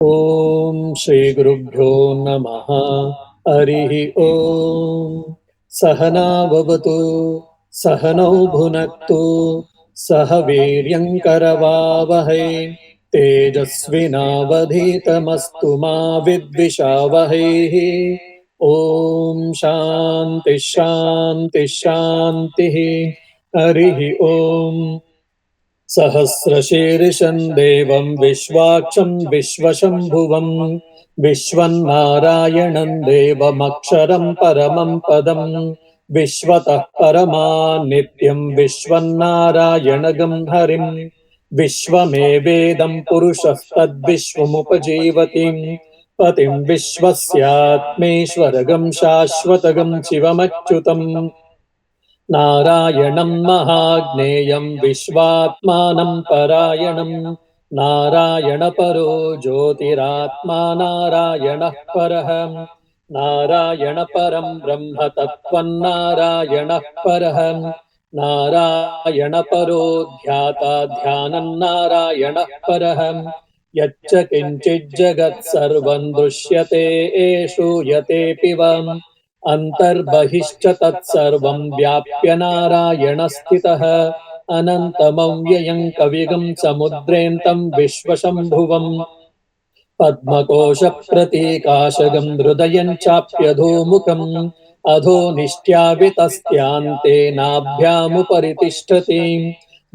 ॐ श्रीगुरुभ्यो नमः। हरिः ॐ। सहना भवतु, सहनौ भुनक्तु, सह वीर्यङ्करवावहै, तेजस्विनावधीतमस्तु मा विद्विषावहैः। ॐ शान्ति शान्ति शान्तिः। हरिः ॐ। सहस्रशीर्षं देवं विश्वाक्षं विश्वशम्भुवं विश्वन्नारायणं देवमक्षरं परमं पदं विश्वतः परमान्नित्यं विश्वन्नारायणगं हरिं विश्वमेवेदं पुरुषस्तद्विश्वमुपजीवति पतिं विश्वस्यात्मेश्वरगं शाश्वतगं शिवमच्युतम् नारायणं महाज्ञेयं विश्वात्मानं परायणं नारायणपरो ज्योतिरात्मा नारायणः परः नारायणपरं ब्रह्म तत्त्वन्नारायणः परः नारायणपरो ध्याता ध्यानं नारायणः परः यच्च किञ्चिज्जगत् सर्वं दृश्यते श्रूयतेऽपि वा अन्तर्बहिश्च तत्सर्वं व्याप्य नारायणस्थितः अनन्तमव्ययं कविगं समुद्रेऽन्तं विश्वशम्भुवम् पद्मकोशप्रतीकाशगं हृदयं चाप्यधोमुखम् अधो निष्ट्यावितस्त्यान्ते नाभ्यामुपरि तिष्ठति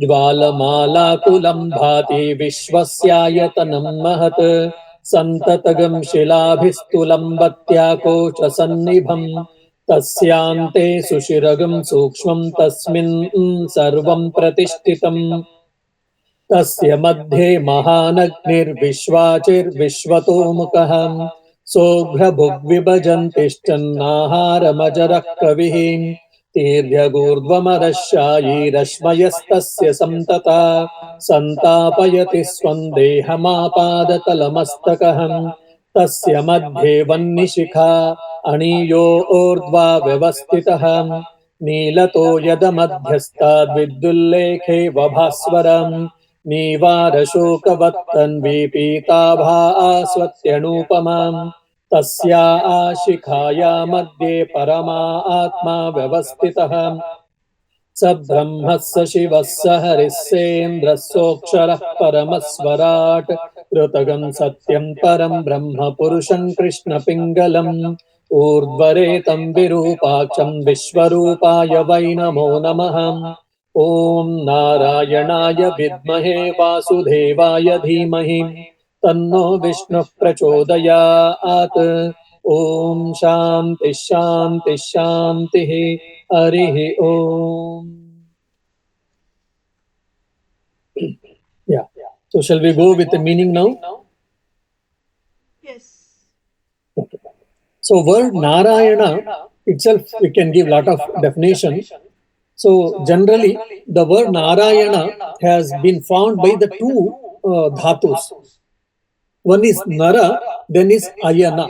ज्वालमालाकुलं भाति विश्वस्यायतनं महत् सन्ततगं शिलाभिस्तुलम्बत्याकोशसन्निभम् तस्यान्ते सुषिरगं सूक्ष्मं तस्मिन् सर्वं प्रतिष्ठितम् तस्य मध्ये महानग्निर्विश्वाचिर्विश्वतोमुखः सोऽघ्रभुग्विभजन्तिश्चन्नाहारमजरः कविः तीर्यगूर्ध्वमरशायी रश्मयस्तस्य सन्तता सन्तापयति स्वं देहमापादतलमस्तकः तस्य मध्ये वह्निशिखा अणीयो ऊर्ध्वा व्यवस्थितः नीलतो यदमध्यस्ताद्विद्युल्लेखे वभास्वरम् नीवारशोकवत्तन्वी पीताभा स्वत्यनूपमाम् तस्या शिखाया मध्ये परमा आत्मा व्यवस्थितः स ब्रह्मः स शिवः स हरिः सेन्द्रः सोऽक्षरः परमस्वराट् कृतगं सत्यं परं ब्रह्म पुरुषं कृष्णपिङ्गलम् ऊर्ध्वरेतं विरूपाक्षं विश्वरूपाय वै नमो नमः ॐ नारायणाय विद्महे वासुदेवाय धीमहि तन्नो विष्णुः प्रचोदयात् ॐ शान्ति शान्ति शान्तिः हरिः ॐ. Yeah. So shall we go with the meaning now? Yes. Okay. So word Narayana itself we can give lot of definition. So generally the word Narayana has been formed by the two dhatus. One is Nara, then is Ayana.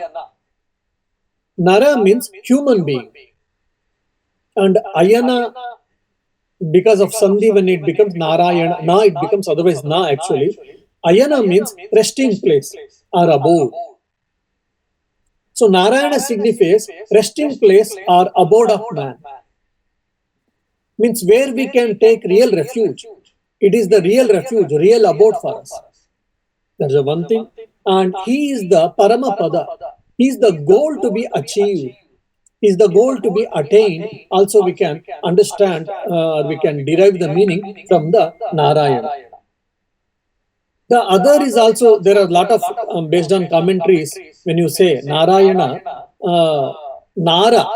Nara means human being, and Ayana, because of Sandhi, when it becomes Narayana, Na it becomes otherwise Na actually. Ayana means resting place or abode. So Narayana signifies resting place or abode of man. Means where we can take real refuge. It is the real refuge, real abode for us. That's the one thing. And he is the Paramapada. He is the goal to be achieved. He is the goal to be attained. Also we can understand, we can derive the meaning from the Narayana. The other is also, there are a lot of, based on commentaries, when you say Narayana, Nara.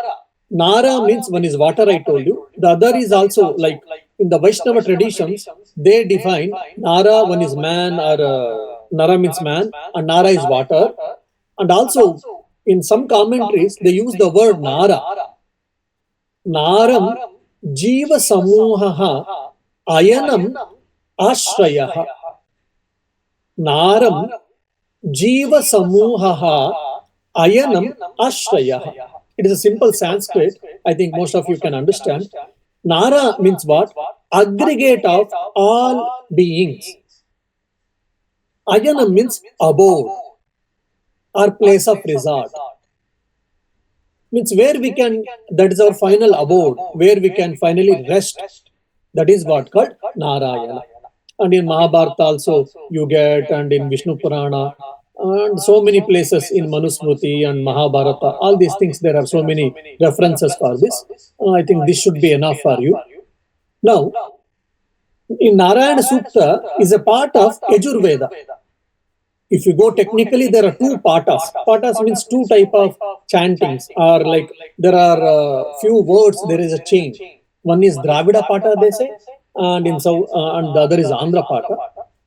Nara means one is water, I told you. The other is also like in the Vaishnava traditions, they define Nara, one is man, or Nara means man, and Nara is water. And also in some commentaries, they use the word Nara. Naram Jiva Samuhaha Ayanam Ashrayaha. Naram Jiva Samuhaha Ayanam Ashrayaha. It is a simple Sanskrit. I think most of you can understand. Nara means what? Aggregate of all beings. Ayana means abode. our place of resort. Means where we can, that is our final abode, where we can finally rest. That is what called Narayana. And in Mahabharata also you get, and in Vishnu Purana, and so many places in Manusmriti and Mahabharata, all these things, there are so many references for this. I think this should be enough for you. Now, in Narayana Sukta is a part of Yajurveda. If you go technically, there are two patas. Patas means two type of chantings, or like there are few words, there is a chain. One is Dravida Pata, they say, and and the other is Andhra Pata.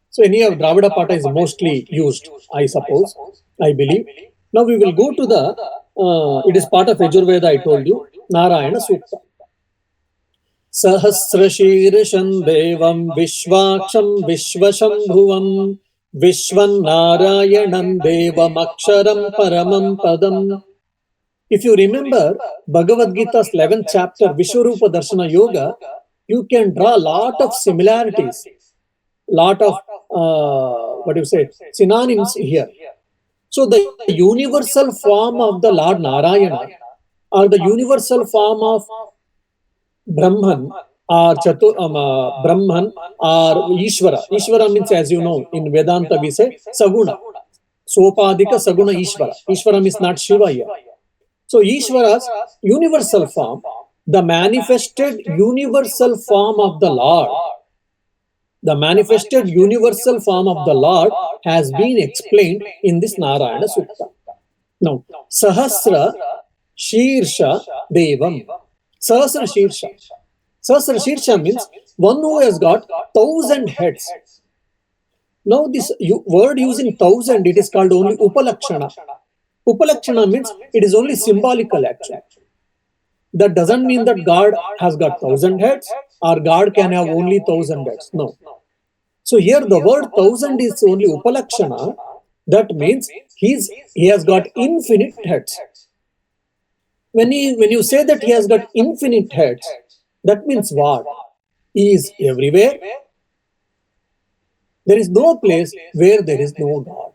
So any of Dravida Pata is mostly used, I suppose, I believe. Now we will go to the, it is part of Yajurveda, I told you, Narayana Sukta. Sahasrashirsham Devam Vishwaksham Vishwashambhuvam Vishwan Narayanam Devam Aksharam Paramam Padam. If you remember Bhagavad Gita's 11th chapter, Vishwarupa Darshana Yoga, you can draw a lot of similarities, lot of, what do you say, synonyms here. So the universal form of the Lord Narayana, or the universal form of Brahman, or Brahman, or Ishvara. Ishvara means, as you know, in Vedanta we say Saguna. Sopadika Saguna Ishvara. Ishvara means not Shiva here. So Ishvara's universal form, the manifested universal form of the Lord, the manifested universal form of the Lord has been explained in this Narayana Sukta. Now, Sahasra Shirsha Devam. Sahasra Shirsha. Sahasra Shirsha means one who has got 1,000 heads. Now this word using 1,000, it is called only Upalakshana. Upalakshana means it is only symbolical actually. That doesn't mean that God has got 1,000 heads or God can have only 1,000 heads. No. So here the word 1,000 is only Upalakshana. That means he has got infinite heads. When you say that he has got infinite heads, that means what? He is everywhere. There is no place where there is no God.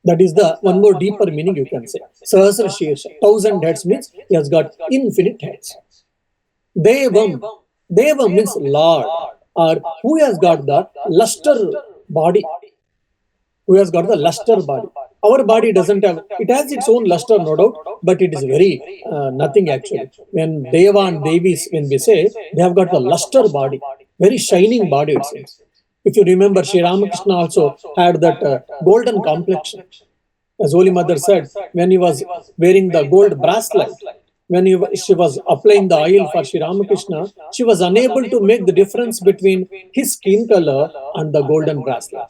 That is the one more deeper meaning you can say. Sahasra Shirsha, 1,000 heads means he has got infinite heads. Devam. Devam means Lord, or who has got the luster body. Who has got the luster body. Our body doesn't have, it has its own luster, no doubt, but it is very nothing actually. When Deva and Devis, when we say, they have got the luster body, very shining body it seems. If you remember, Sri Ramakrishna also had that golden complexion. As Holy Mother said, when he was wearing the gold bracelet, when she was applying the oil for Sri Ramakrishna, she was unable to make the difference between his skin color and the golden bracelet.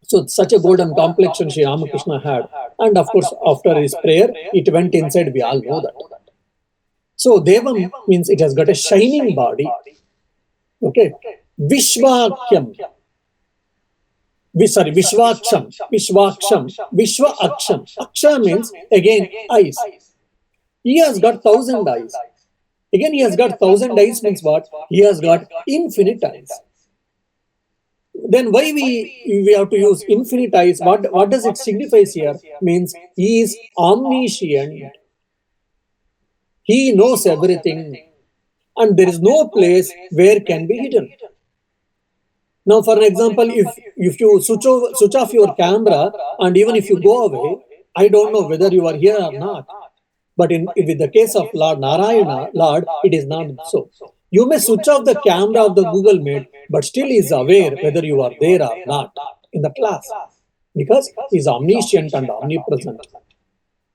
So such a golden complexion Sri Ramakrishna had. And of course, after his prayer, it went inside. We all know that. So Devam means it has got a shining body. Okay. Vishwakyam. Vishwaksham. Vishwaksham. Vishwaaksham. Aksha means again eyes. He has got 1,000 eyes. Again, he has got 1,000 eyes means what? He has got infinite eyes. Then why we have to use infinite eyes? What does it signify here? Means he is omniscient. He knows everything. And there is no place where can be hidden. Now, for example, if you switch off your camera and even if you go away, I don't know whether you are here or not. But with the case of Lord Narayana, Lord, it is not so. You may switch off the camera of the Google Meet, but still he is aware whether you are there or not in the class. Because he is omniscient and omnipresent.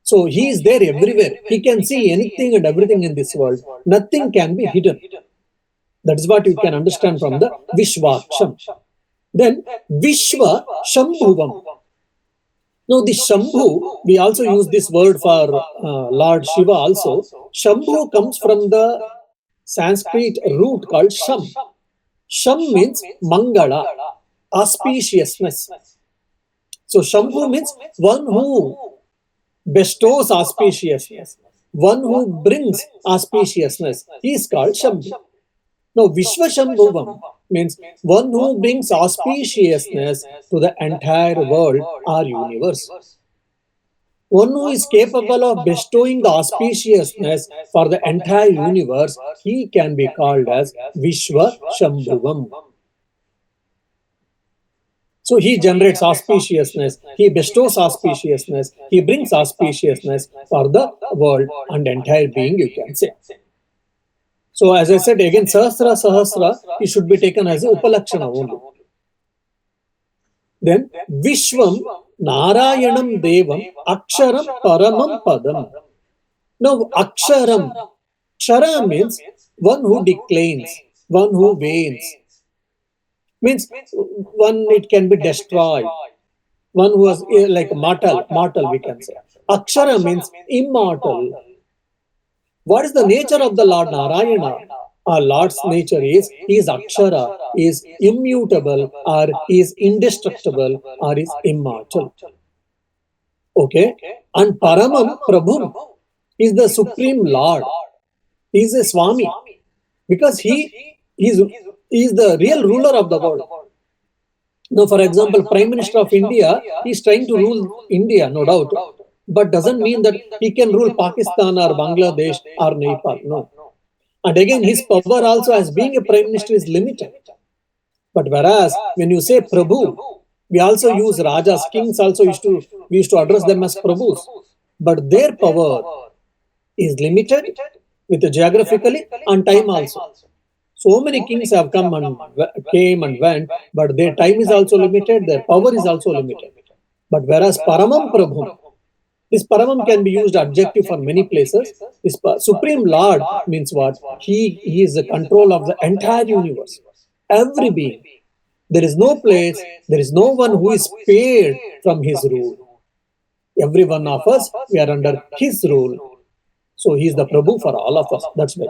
So he is there everywhere. He can see anything and everything in this world. Nothing can be hidden. That is what you can understand from the Vishwaksham. Then Vishwa Shambhuvam. Now this Shambhu, we also use this word for Lord Shiva also. Shambhu comes from the Sanskrit root called Sham. Sham means Mangala, auspiciousness. So Shambhu means one who bestows auspiciousness, one who brings auspiciousness. He is called Shambhu. Now Vishwashambhuvam means one who brings auspiciousness to the entire world or universe. one who is capable of bestowing the auspiciousness for the entire universe, he can be called as Vishwa Shambhuvam. So he generates auspiciousness, he bestows auspiciousness, he brings auspiciousness for the world and entire being, you can say. So as I said again, Sahasra Sahasra, it should be taken as a Upalakshana only. Then Vishwam Narayanam Devam Aksharam Paramam Padam. Now Aksharam, Kshara means one who declines, one who wanes. Means one, it can be destroyed. One who was like mortal we can say. Akshara means immortal. What is the nature of the Lord Narayana? Our Lord's nature is, he is Akshara, is immutable, or is indestructible, or is immortal. Okay? And Paramam Prabhum is the Supreme Lord. He is a Swami. Because he is the real ruler of the world. Now, for example, Prime Minister of India is trying to rule India, no doubt. But doesn't mean that he can rule Pakistan or Bangladesh or Nepal. No. And again, his power also as being a Prime Minister is limited. But whereas, when you say Prabhu, we also use Rajas, kings also we used to address them as Prabhus. But their power is limited with geographically and time also. So many kings have come and came and went, but their time is also limited, their power is also limited. But whereas Paramam Prabhum, this Paramam can be used adjective for many places. This Supreme Lord means what? He is the control of the entire universe, every being. There is no place, there is no one who is spared from his rule. Every one of us, we are under his rule. So he is the Prabhu for all of us. That's why.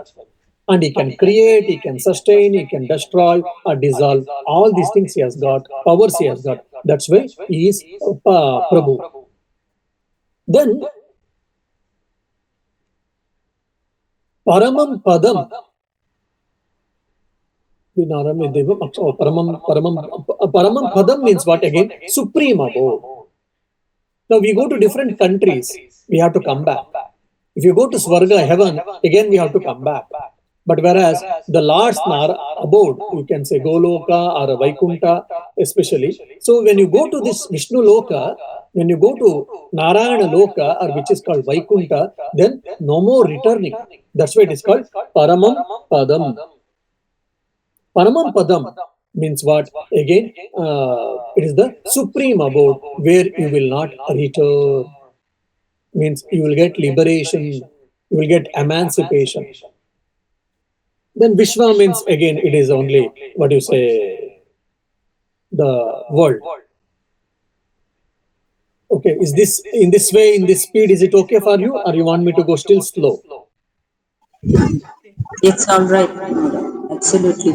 And he can create, he can sustain, he can destroy or dissolve. All these things he has got, powers he has got. That's why he is Prabhu. Then, Paramam Padam. Paramam Padam means what again? Supreme abode. Now we go to different countries, we have to come back. If you go to Swarga, heaven, again we have to come back. But whereas the Lord's abode, you can say Goloka or Vaikunta especially. So when you go to this Vishnu Loka, when you go to Narayana Loka, or which is called Vaikunta, then no more returning. That's why it is called Paramam Padam. Paramam Padam means what? Again, it is the supreme abode where you will not return. Means you will get liberation, you will get emancipation. Then Vishwa means again it is only what you say, the world. Okay, is this in this way, in this speed, is it okay for you, or you want me to go still slow? It's all right. Absolutely.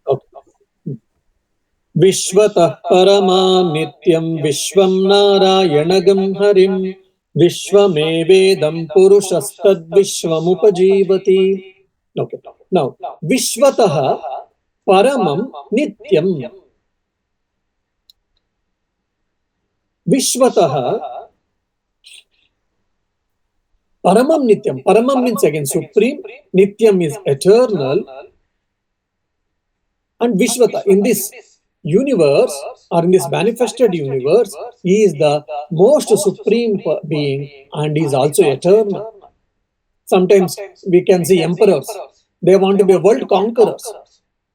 Okay. Vishvatah Parama Nityam Vishwam Narayanagam Harim Vishwamevedam Purushastad Vishwamupajivati. Okay. Now, Vishvatah Paramam Nityam. Vishvatah Paramam Nityam. Paramam means again supreme, Nityam is eternal, and Vishvata, in this universe or in this manifested universe, he is the most supreme being and is also eternal. Sometimes we can see emperors, they want to be world conquerors.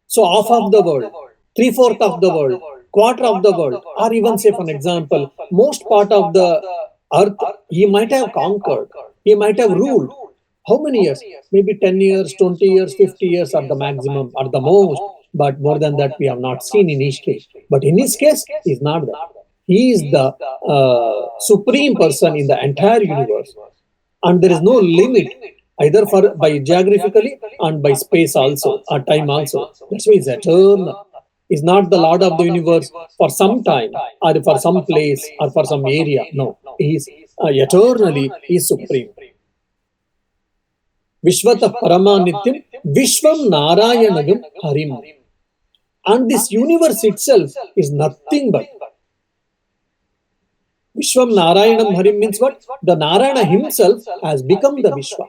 So half of the world, 3/4 of the world, quarter of the world, or even say for an example, most part of the earth, he might have conquered, he might have ruled. How many years? Maybe 10 years, 20 years, 50 years are the maximum, or the most. But more than that, we have not seen in each case. But in his case, he is not that. He is the supreme person in the entire universe. And there is no limit, either for by geographically and by space also, or time also. That's why he is eternal. He is not the Lord of the universe for some time, or for some place, or for some area. No, he is eternally, he is supreme. Vishvata Paramanityam Vishwam Narayanagam Harim. And this universe itself is nothing but Vishwam Narayanam Harim means what? The Narayana himself has become the Vishwa.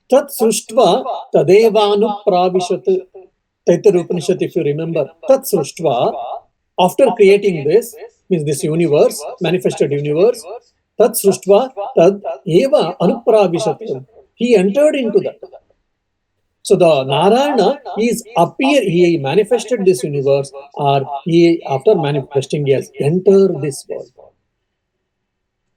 Tat Sruštva Tadevanu Pravishat. Taittiriya Upanishad, if you remember. Tat Sruštva, after creating this, means this universe, manifested universe, Tat Sruštva Tad Eva Anupravishat. He entered into that. So the Narayana he manifested this universe, or he, after manifesting, he has entered this world.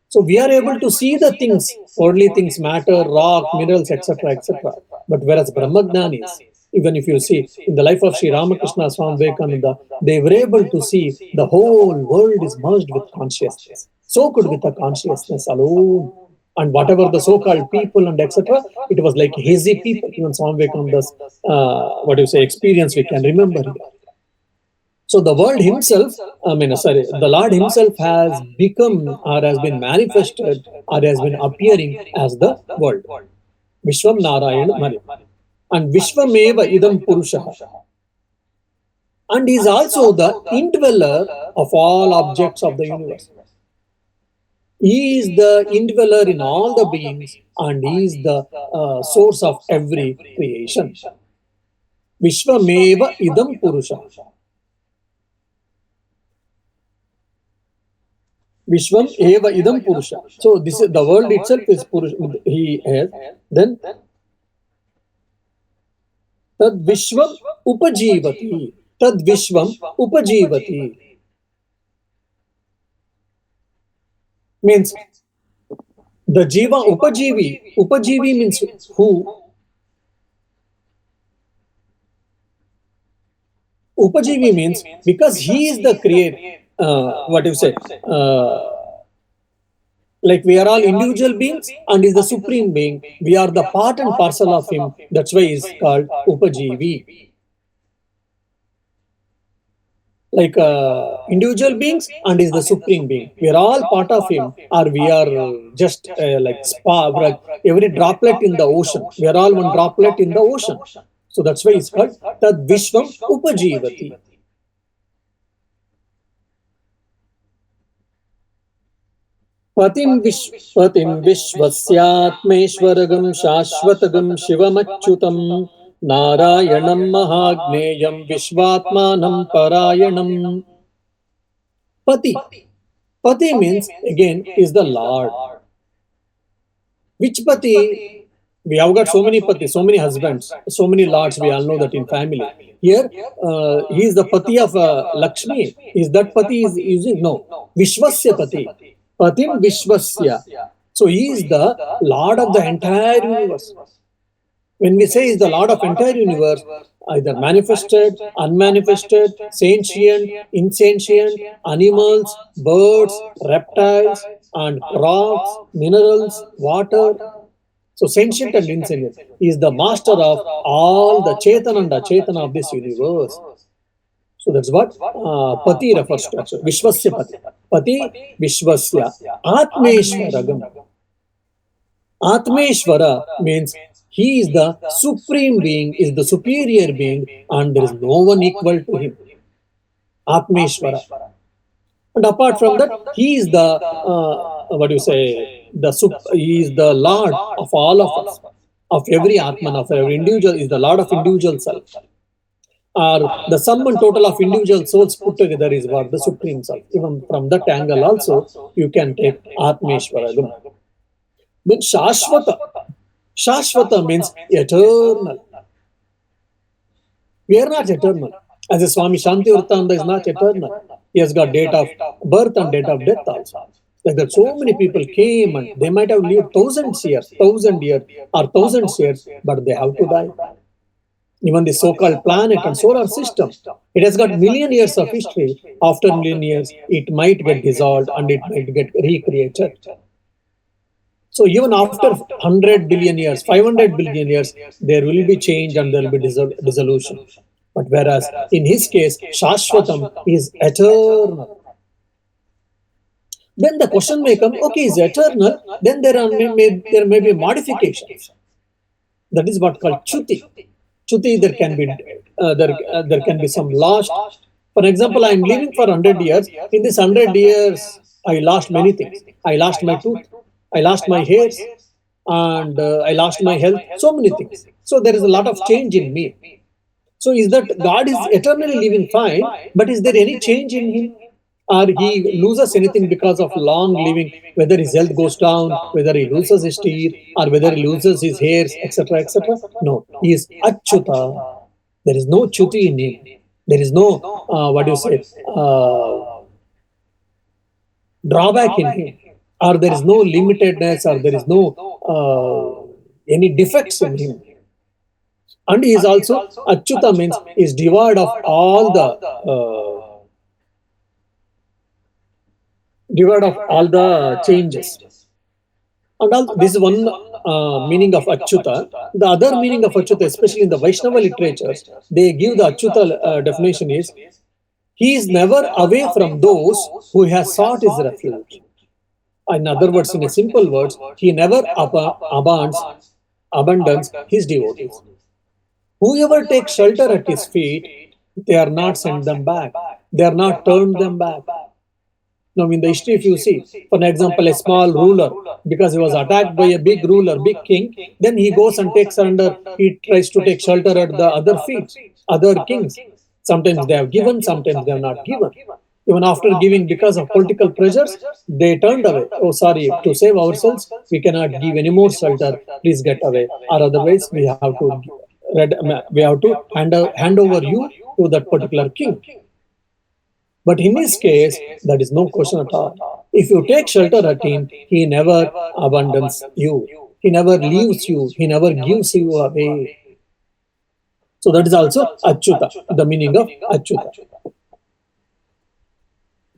So we are able to see the things, worldly things, matter, rock, minerals, etc., etc. But whereas Brahmagnanis, even if you see in the life of Sri Ramakrishna, Swami Vivekananda, they were able to see the whole world is merged with consciousness. So could with the consciousness alone. And whatever the so-called people and etc., it was like hazy people. Even Swami Vivekananda's, experience we can remember here. So the world himself, the Lord himself has become or has been manifested or has been appearing as the world. Vishwam Narayana Mari. And Vishwameva Idam Purusha. And he is also the indweller of all objects of the universe. He is the indweller in all the beings and he is the source of every creation. Vishwameva Idam Purusha. Vishwam eva idam purusha. So this is the world itself is purusha. He has. Then tad vishwam upajivati. Tad vishwam upajivati. Means the jiva upajivi. Upajivi means who? Upajivi means because he is the creator. Like we are all individual beings and is the supreme being. We are the part and parcel of him. That's why he's called Upajivi. Like individual beings and is the supreme being. We are all part of him, or we are just like every droplet in the ocean. We are all one droplet in the ocean. So that's why it's called Tad Vishwam Upajivati. Patim Vishwasyatmeshwaragam Shashvatagam Shivamachyutam Narayanam Mahagneyam Vishwatmanam Parayanam. Pati. Pati means, again, is the Lord. Which Pati? We have got so many Pati, so many husbands, so many lords, we all know that in family. Here, he is the Pati of Lakshmi. Is that Pati is using? No. Vishwasya Pati. Patim Vishwasya. So he is the Lord of the entire universe. When we say he is the Lord of entire universe, either manifested, unmanifested, sentient, insentient, animals, birds, reptiles, and rocks, minerals, water. So sentient and insentient. He is the master of all the Chetana and Achetana of this universe. So that's what Pati refers to actually. Vishwasya Pati. Pati Vishwasya Atmeshwaragam. Atmeshwara means he is the supreme being, is the superior being, and there is no one equal to him. Atmeshwara. And apart from that, he is the, he is the Lord of all of us, of every Atman, of every individual, is the Lord of individual self. Or the sum and total of individual souls put together is what the Supreme Self. Even from that angle also, you can take Atmeshwaragam. Then Shashvata. Shashvata means eternal. We are not eternal. As a Swami Shantivratanandaji is not eternal. He has got date of birth and date of death also. Like that, so many people came and they might have lived 1,000 years, 1,000 years, or 1,000 years, but they have to die. Even the so-called planet and solar system, it has got million years of history. After million years, it might get dissolved and it might get recreated. So even after 100 billion years, 500 billion years, there will be change and there will be dissolution. But whereas in his case, Shashvatam is eternal. Then the question may come, okay, is eternal, then there may be modifications. That is what called Chuti. Chuti, there can be some lost. For example, I am living for 100 years. In this 100 years, I lost many things. I lost my tooth, I lost my hairs, and I lost my health, so many things. So there is a lot of change in me. So is that God is eternally living fine, but is there any change in him? Or he loses anything because of long living, whether his health goes down, whether he loses his teeth, or whether he loses his hairs, etc., etc.? No, he is Achyuta. There is no Chuti in him. There is no, what do you say, drawback in him, or there is no limitedness, or there is no any defects in him. And he is also Achyuta, means is devoid of all the changes. And also, this is one meaning of Achyuta. The other meaning of Achyuta, especially in the Vaishnava literatures, they give the Achyuta definition is he is never away from those who has sought his refuge. In other words, in a simple words, he never abandons his devotees. Whoever takes shelter at his feet, they are not sent them back. They are not turned them back. Now, in the history, if you see, for example, a small ruler, because he was attacked by a big ruler, big king, then he goes and takes surrender. He tries to take shelter at the other feet, other kings. Sometimes they have given, sometimes they have not given. Even after giving, because of political pressures, they turned away. Oh, sorry, to save ourselves, we cannot give any more shelter. Please get away, or otherwise we have to hand over you to that particular king. But in his case, that is no question at all. If you take shelter at him, he never abandons you. He never leaves you. He never gives you away. So that is also Achyuta, the meaning of Achyuta.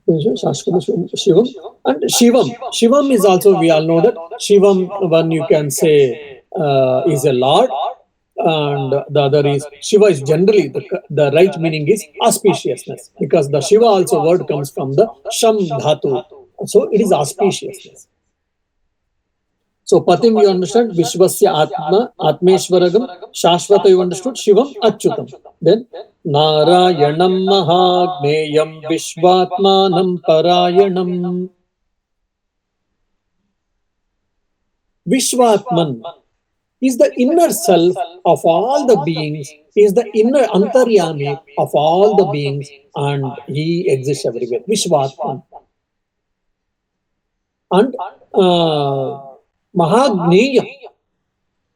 Shivam. And Shivam. Shivam is also, we all know that Shivam, one you can say is a Lord, and the other is Shiva is generally the right meaning is auspiciousness, because the Shiva also word comes from the Sham Dhatu. So it is auspiciousness. So Patim you understand, Vishwasya Atma, Atmeshwaragam, Shashvata you understood, Shivam Achyutam. Then Narayanam Mahagneyam Vishvatmanam Parayanam. Vishvatman is the inner self of all the beings, is the inner Antaryami of all the beings, and he exists everywhere. Vishvatman. And Mahagneya.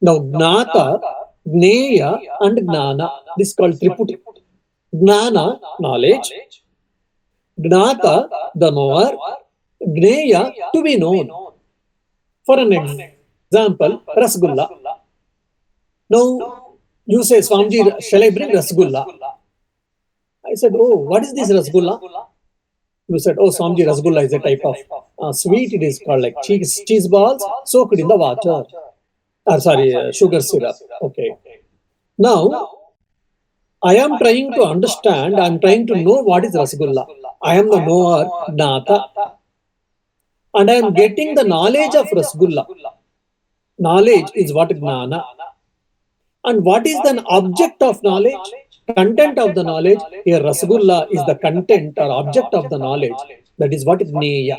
Now, Gnata, Gneya, and Gnana. This is called Triputi. Gnana, knowledge. Gnata, the knower. Gneya, to be known. For an example, Rasgulla. Now, you say, Swamiji, shall I bring Rasgulla? I said, oh, what is this Rasgulla? You said, oh, Swamiji, Rasgulla is a type of sweet. It is called like cheese balls soaked in the water. Sugar syrup. Okay. Now, I am trying to understand, I am trying to know what is Rasgulla. I am the knower, Nata. And I am getting the knowledge of Rasgulla. Knowledge is what Gnana. And what is the object of knowledge? Content of the knowledge. Here, Rasgulla is the content or object of the knowledge. That is what is Gneya.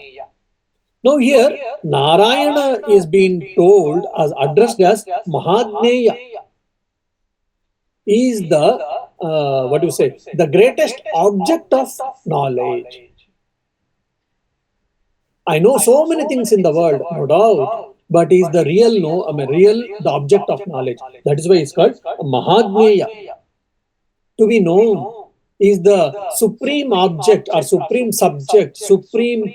Now here, Narayana is being told as addressed as Mahagneya. He is the, the greatest object of knowledge. I know so many things in the world, no doubt, but he is the the object of knowledge. That is why it's called Mahagneya. To be known is the supreme object or supreme subject, supreme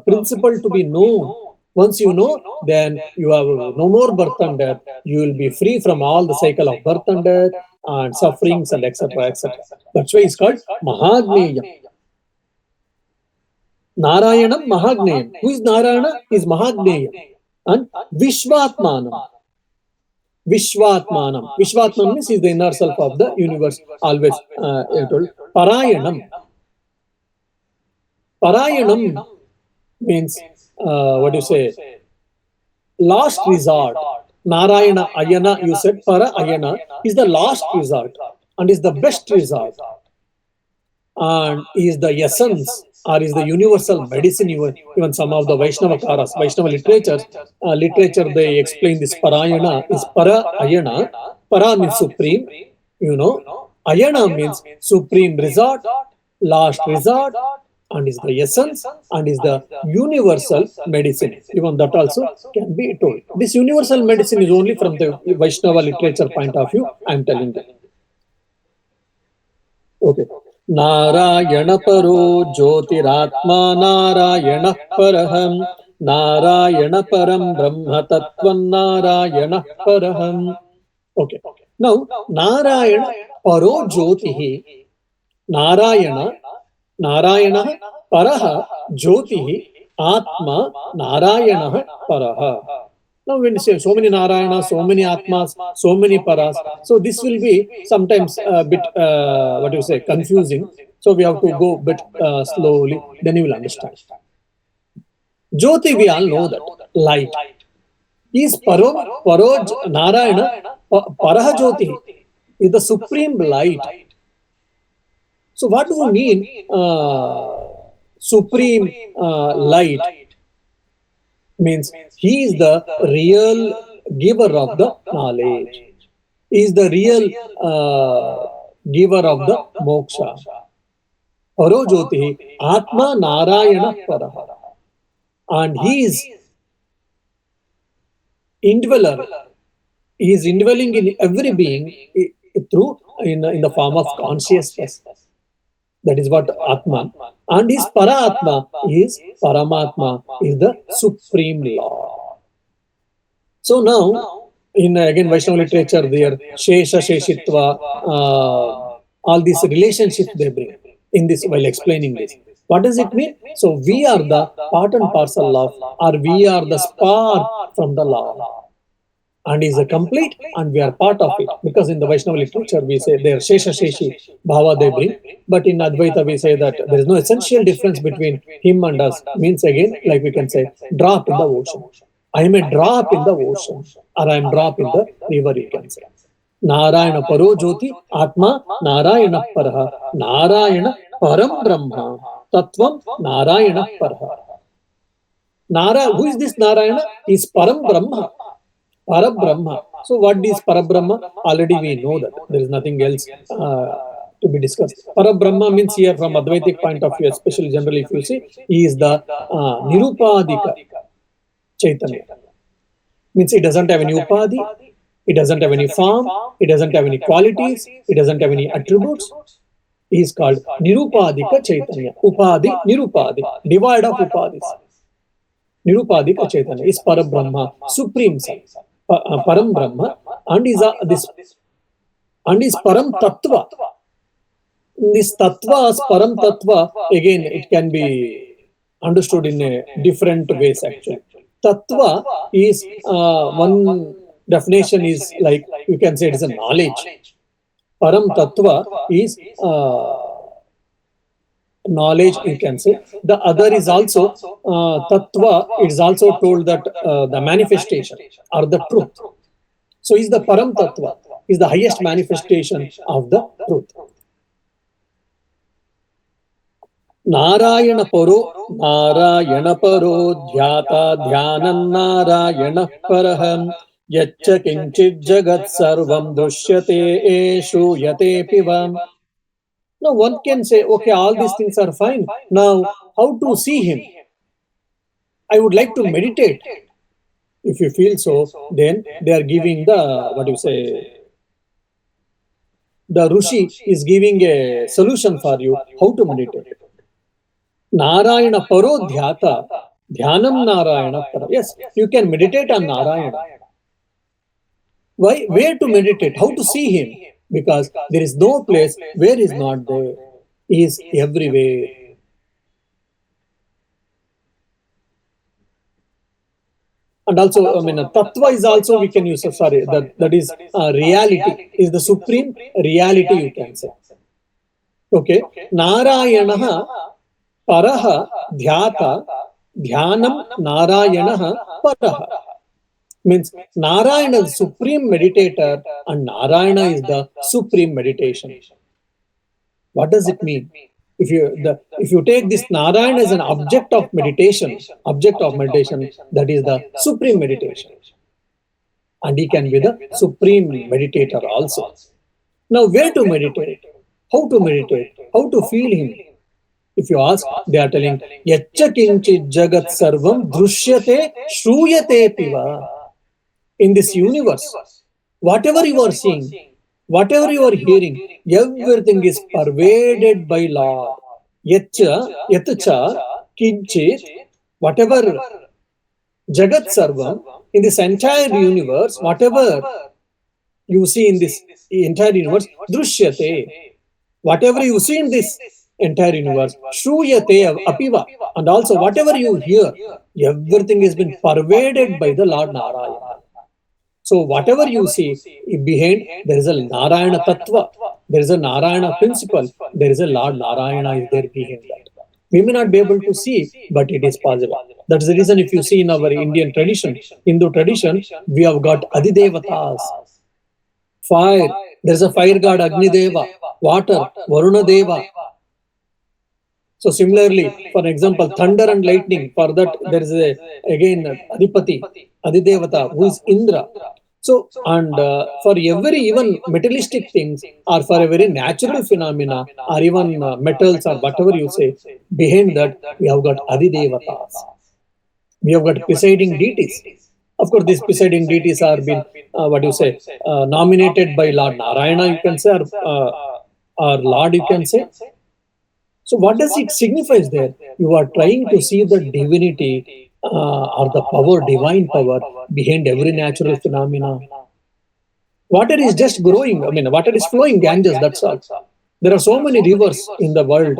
principle to be known. Once you know, then you have no more birth and death. You will be free from all the cycle of birth and death and sufferings and etc. etc. That's why it's called Mahagneya. Narayanam Mahagneyam. Who is Narayana? Is Mahagneya. And Vishvatmanam. Vishvatmanam. Vishvatmanam means is the inner self of the universe. Always told. Parayanam. Parayanam means last resort. Narayana Ayana, you said Para Ayana is the last resort and is the best resort and is the essence or is the universal medicine. Even some of the Vaishnava literature, they explain this Parayana is Para Ayana. Para means supreme, Ayana means supreme resort, last resort, and is the essence, and is the universal medicine. Even that also can be told. This universal medicine is only from the Vaishnava literature point of view, I am telling you. Okay. Narayana paro jyotiratma Narayana paraham Narayana param brahma tattvam Narayana paraham. Okay. Now, Narayana paro jyotihi Narayana paraha jyotihi atma Narayana paraha. Now, when you say so many Narayanas, so many Atmas, so many Paras, so this will be sometimes a bit, confusing. So we have to go a bit slowly, then you will understand. Jyoti, we all know that, light. Is Paroj Narayana, Paraha Jyoti, is the supreme light. So what do we mean supreme light? Means he is the real giver of the knowledge. He is the real giver of the moksha. Paro Jyoti Atma Narayana Paraha. And he is indweller. He is indwelling in every being through in the form of consciousness. That is what Atman. And his Paratma is Paramatma, is the Supreme Lord. So now, in again Vaishnava literature, there Shesha, Sheshitva, all these relationships they bring in this while explaining this. What does it mean? So we are the part and parcel of, or we are the spark from the Lord. And is a complete, and we are part of it. Because in the Vaishnava literature, we say there Shesha Sheshi Bhava they bring, but in Advaita we say that there is no essential difference between him and us. Means again, like we can say, drop in the ocean. I am a drop in the ocean, or I am drop in the river, you can say. Narayana Paro Jyoti Atma Narayana Paraha Narayana Param Brahma Tattvam Narayana Paraha. Who is this Narayana? Is Param Brahma. Parabrahma. So what is Parabrahma? Already we know that. There is nothing else to be discussed. Parabrahma means here from Advaitic point of view, especially generally if you see, he is the Nirupadika Chaitanya. Means he doesn't have any Upadi, he doesn't have any form, he doesn't have any qualities, he doesn't have any attributes. He is called Nirupadika Chaitanya. Upadi, Nirupadi, divide of Upadis. Nirupadika Chaitanya is Parabrahma, Supreme Self. Param Brahma, and is Param Tattva. This Tattva as Param Tattva, again, it can be understood in a different ways actually. Tattva is one definition is like, you can say it is a knowledge. Param Tattva is knowledge, you can say. The other is also Tattva, it is also told that the manifestation or the truth. So is the Param Tattva, is the highest manifestation of the truth. Narayana Paro Dhyata Dhyanam Narayana Paraham Yacha Kinchit Jagat Sarvam Dushyate Eshu Yate Pivam. Now one can say, okay, all these things are fine. Now, how to see him? I would like to meditate. If you feel so, then they are giving the, the Rishi is giving a solution for you, how to meditate. Narayana Paro Dhyata, Dhyanam Narayana Para. Yes, you can meditate on Narayana. Why? Where to meditate? How to see him? Because there is no place where he is not there. He is everywhere. And also, Tattva is also we can use, that is reality, is the supreme reality, you can say. Okay. Narayana Paraha Dhyata Dhyanam Narayana Paraha. Means Narayana is the supreme meditator and Narayana is the supreme meditation. What does it mean? if you take this Narayana as an object of meditation, that is the supreme meditation, and he can be the supreme meditator also. Now, where to meditate? How to meditate? How to feel him? If you ask, they are telling, Yaccha kinchit jagat sarvam drushyate shruyate piva. In this universe, whatever you are seeing, whatever you are hearing, everything is pervaded by Lord. Yatcha kinchit, whatever jagat sarvam, in this entire universe, whatever you see in this entire universe, drushyate, whatever you see in this entire universe, shruyate apiva, and also whatever you hear, everything has been pervaded by the Lord Narayana. So whatever you see behind, there is a Narayana Tattva, there is a Narayana principle, there is a Lord Narayana is there behind that. We may not be able to see, but it is possible. That's the reason if you see in our Indian tradition, Hindu tradition, we have got Adidevatas. Fire, there is a fire god Agni Deva, water, Varuna Deva. So similarly, for example, thunder and lightning, for that there is again Adipati, Adidevata, who is Indra. So, and for every even materialistic things, or for a very natural phenomena, or even metals or whatever you say, behind that we have got Adidevatas. We have got presiding deities. Of course, these presiding deities are been, nominated by Lord Narayana, you can say, or Lord, you can say. So what does it signify there? You are trying to see the divinity or the power, divine power behind every natural phenomena. Water is just growing. Water is flowing, Ganges, that's all. There are so many rivers in the world.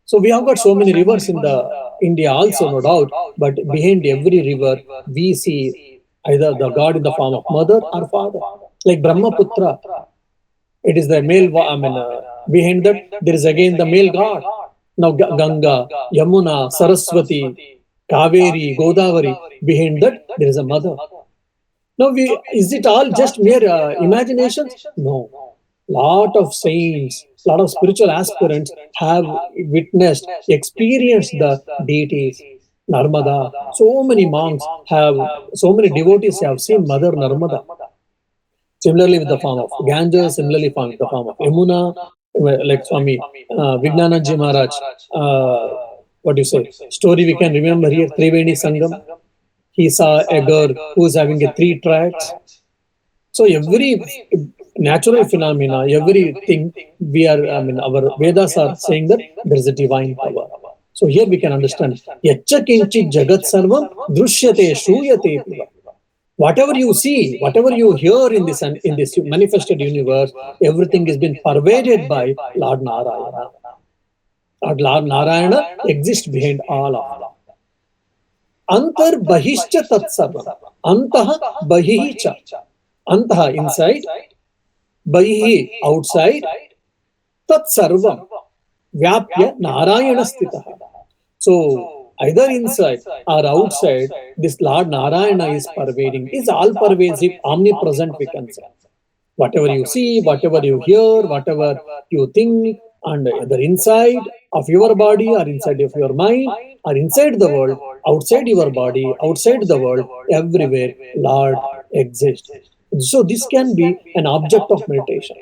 So we have got so many rivers in the India also, no doubt. But behind every river, we see either the god in the form of mother or father. Like Brahmaputra, it is the male, behind that, there is again the male god. Now Ganga, Yamuna, Saraswati, Kaveri, Godavari, behind that, there is a mother. Now, is it all just mere imaginations? No. Lot of saints, lot of spiritual aspirants have witnessed, experienced the deities. Narmada, so many monks have, so many devotees have seen Mother Narmada. Similarly, with the form of Ganges, similarly with the form of Yamuna, like Swami Vijnanandaji Maharaj. What do you say? Story we can remember here, Triveni Sangam. He saw a girl who is having a 3 tracks. So every natural phenomena, everything we are, our Vedas are saying that there is a divine power. So here we can understand. Yaccha kinchit jagat sarvam drushyate shruyate piva. Whatever you see, whatever you hear in this manifested universe, everything has been pervaded by Lord Narayana. Lord Narayana exists behind all of them. Antar bahishcha tat sarvam. Antaha bahihi cha. Antaha inside, bahihi outside, tat sarvam. Vyapya Narayana stitaha. So either inside or outside, this Lord Narayana is pervading, is all pervasive, omnipresent, we can say. Whatever you see, whatever you hear, whatever you think, and either inside of your body or inside of your mind or inside the world, outside your body, outside the world, everywhere Lord exists. So this can be an object of meditation.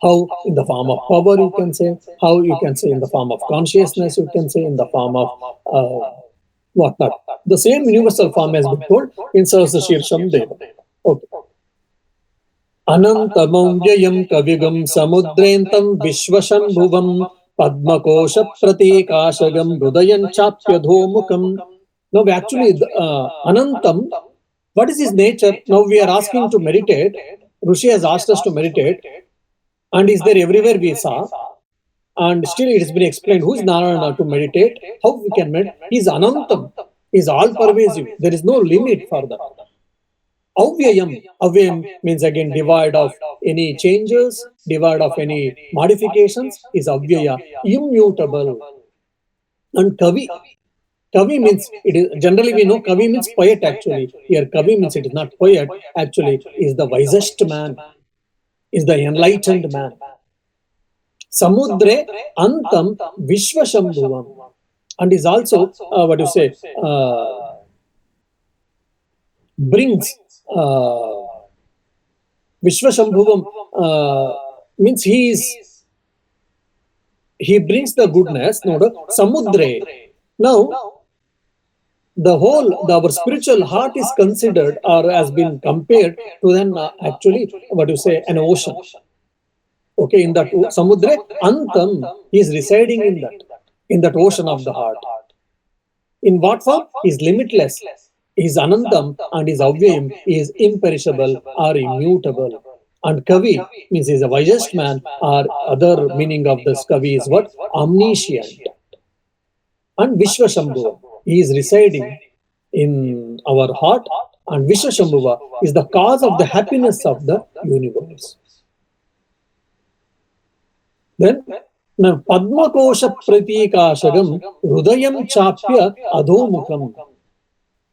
How in the form of power you can say, how you can say in the form of consciousness, you can say in the form of whatnot. The same universal form has been told in Sahasrashirsham Deva. Okay. Anantamam vyayam kavigam samudrentam vishvashambhuvam padmakosha pratikashagam hrudayan chapyadhomukam. Now actually, Anantam, what is his nature? Now we are asking to meditate. Rishi has asked us to meditate. And is there everywhere we saw. And still it has been explained who is Narayana to meditate, how we can meditate. He is Anantam, he is all pervasive. There is no limit for that. Avyayam, avyayam means again devoid of any changes, devoid of any modifications, is avyaya, immutable. And Kavi, Kavi means, it is generally we know Kavi means poet actually. Here Kavi means it is not poet, actually is the wisest man, is the enlightened man. samudre antam vishvashambhuvam, and is also what you say brings vishvashambhuvam means he brings the goodness. No, samudre. Now the whole our spiritual heart is considered or has been compared to then actually what you say an ocean. Okay, in that samudra antam, he is residing in that ocean of the heart. In what form? He is limitless, he is anantam, and his avyayam, he is imperishable or immutable. And kavi means he is a wisest man, or other meaning of this kavi is what? Omniscient. And vishvashambhuva, he is residing in our heart, and vishvashambhuva is the cause of the happiness of the universe. Then padmakosha pratikashagam hrudayam chapya adhomukam.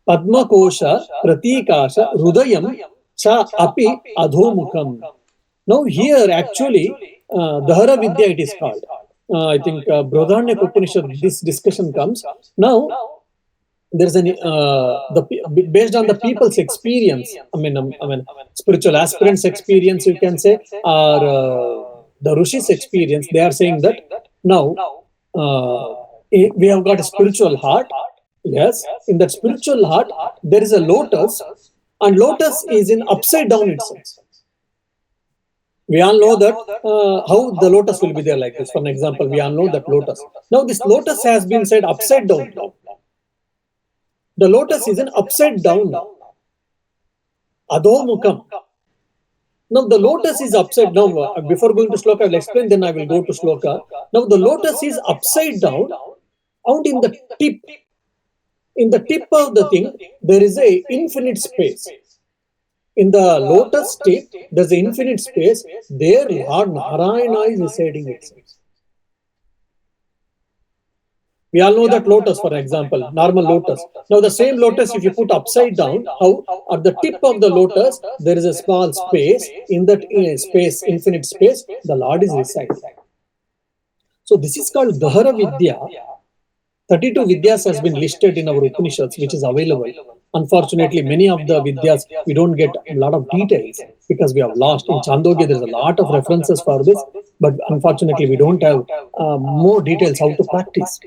Padmakosha pratikasha hrudayam cha api adhomukam. Now here actually Dahara Vidya it is called. I think Brodharanyaka Upanishad this discussion comes. Now there's an based on the people's experience. I mean spiritual aspirants' experience, you can say, or the Rishis' experience. They are saying that now we have got a spiritual heart. Yes, in that spiritual heart there is a lotus, and lotus is in upside down itself. We all know that how the lotus will be there like this. For an example, we all know that lotus. Now this lotus has been said upside down. The lotus is in upside down. Adhomukam. Now the lotus is upside down. Before going to shloka, I will explain, then I will go to shloka. Now the lotus is upside down, and in the tip of the thing, there is a infinite space. In the lotus tip, there is an infinite space. There Lord Narayana is residing itself. We all know that lotus, for example, normal lotus. Now the same lotus, if you put upside down, how at the tip of the lotus, there is a small space. In that space, infinite space, the Lord is residing. So this is called Dahara Vidya. 32 Vidyas has been listed in our Upanishads, which is available. Unfortunately, many of the Vidyas, we don't get a lot of details because we have lost. In Chandogya, there's a lot of references for this, but unfortunately, we don't have more details how to practice.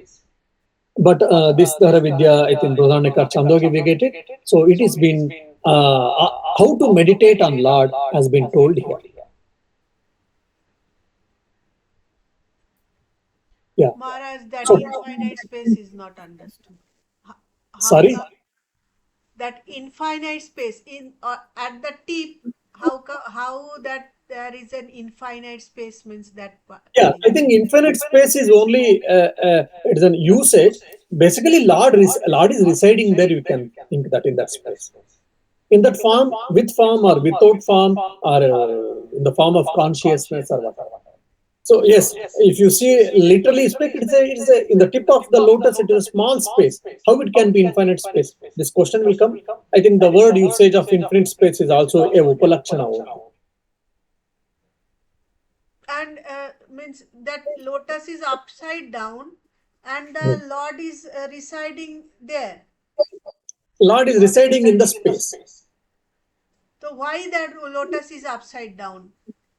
But this Dahara Vidya, I think, Brodharanyaka, Chandogya, we get it. So it has been, how to meditate on Lord has been told here. Yeah. Maharaj, that So, infinite space is not understood. Sorry? That infinite space in at the tip, how that there is an infinite space means that. Yeah, I think infinite space is only it is an usage. Basically, Lord is residing there. You can think that in that space, in that form, with form or without form, or in the form of consciousness or whatever. So yes, if you see literally speak, it's a in the tip of the lotus. It is a small space. How it can be infinite space? This question will come. I think the word usage of infinite space is also a upalakshana. And means that lotus is upside down, and the Lord is residing there. Lord is residing in the space. So why that lotus is upside down?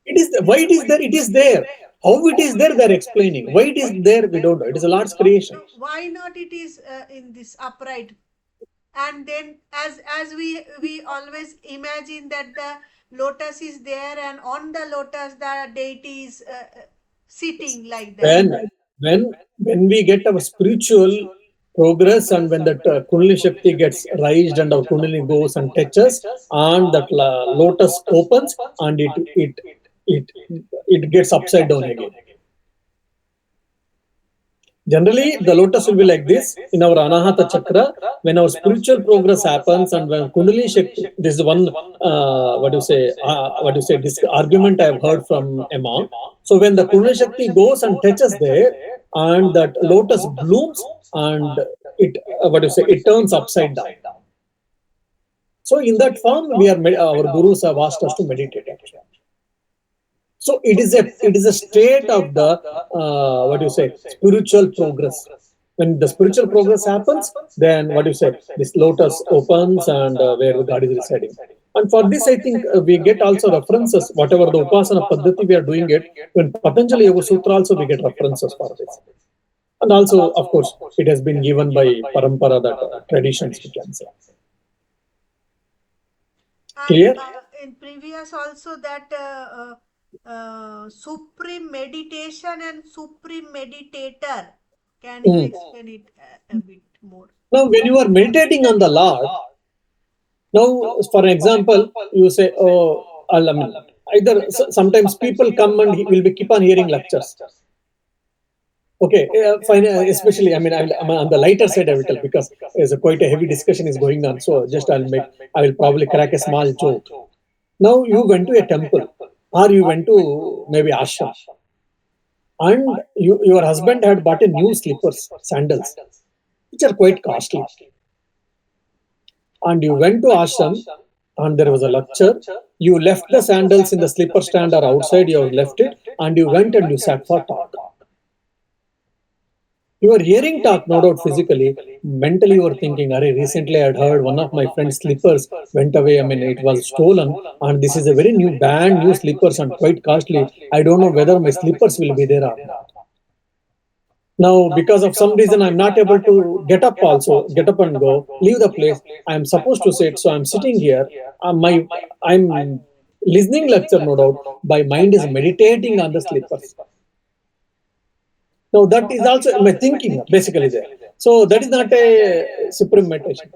It is why it is there. It is there. How it is there? They are explaining. Why it is there? We don't know. It is a Lord's creation. Why not it is in this upright? And then as we always imagine that the lotus is there, and on the lotus the deity is sitting like that. When we get our spiritual progress, and when that Kundalini Shakti gets raised and our Kundalini goes and touches, and that lotus opens, and it gets upside down again. Generally, the lotus will be like this in our Anahata Chakra. When our spiritual progress happens, and when Kundalini Shakti, this is one, this argument I have heard from a monk. So when the Kundalini Shakti goes and touches there, and that lotus blooms, and it turns upside down. So in that form, our gurus have asked us to meditate. Actually. So it is a state of the what do you say, spiritual progress. When the spiritual progress happens, then what do you say, this lotus opens and where the God is residing. And for this, I think we get also references. Whatever the upasana paddhati we are doing it, when Patanjali Yoga Sutra also we get references for this. And also, of course, it has been given by parampara, that traditions we can say. And Clear? in previous also that supreme meditation and supreme meditator. Can you explain it a bit more? Now, when you are meditating on the Lord, now, for example, you say, "Oh, I mean, either sometimes people come and will be keep on hearing lectures." Okay, fine. Especially, I mean, I'm on the lighter side. I will tell because there's quite a heavy discussion is going on. So, just I will probably crack a small joke. Now, you went to a temple, or you went to maybe ashram, and your husband had bought a new slippers, sandals, which are quite costly. And you went to ashram and there was a lecture. You left the sandals in the slipper stand or outside, you have left it, and you went and you sat for talk. You are hearing talk, no doubt physically. Mentally, you are thinking, Are recently I had heard one of my friend's slippers went away. I mean, it was stolen, and this is a very new, brand new slippers and quite costly. I don't know whether my slippers will be there or not. Now, because of some reason, I'm not able to get up also, get up and go, leave the place. I'm supposed to sit, so I'm sitting here. I'm listening lecture, no doubt. My mind is meditating on the slippers. Now, that is also my thinking, basically there. So, that is not a supreme meditation.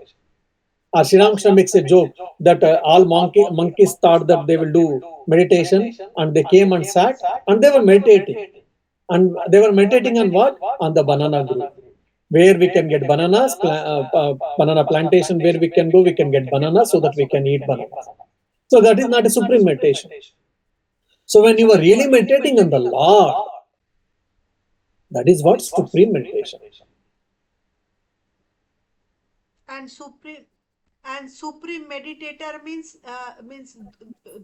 Or Sri Ramakrishna makes a joke that all monkeys thought that they will do meditation, and they came and sat, and they were meditating. And they were meditating on what? On the banana grove, where we can get bananas, banana plantation, where we can go, we can get bananas so that we can eat bananas. So that is not a supreme meditation. So when you are really meditating on the Lord, that is what supreme meditation. And supreme meditator means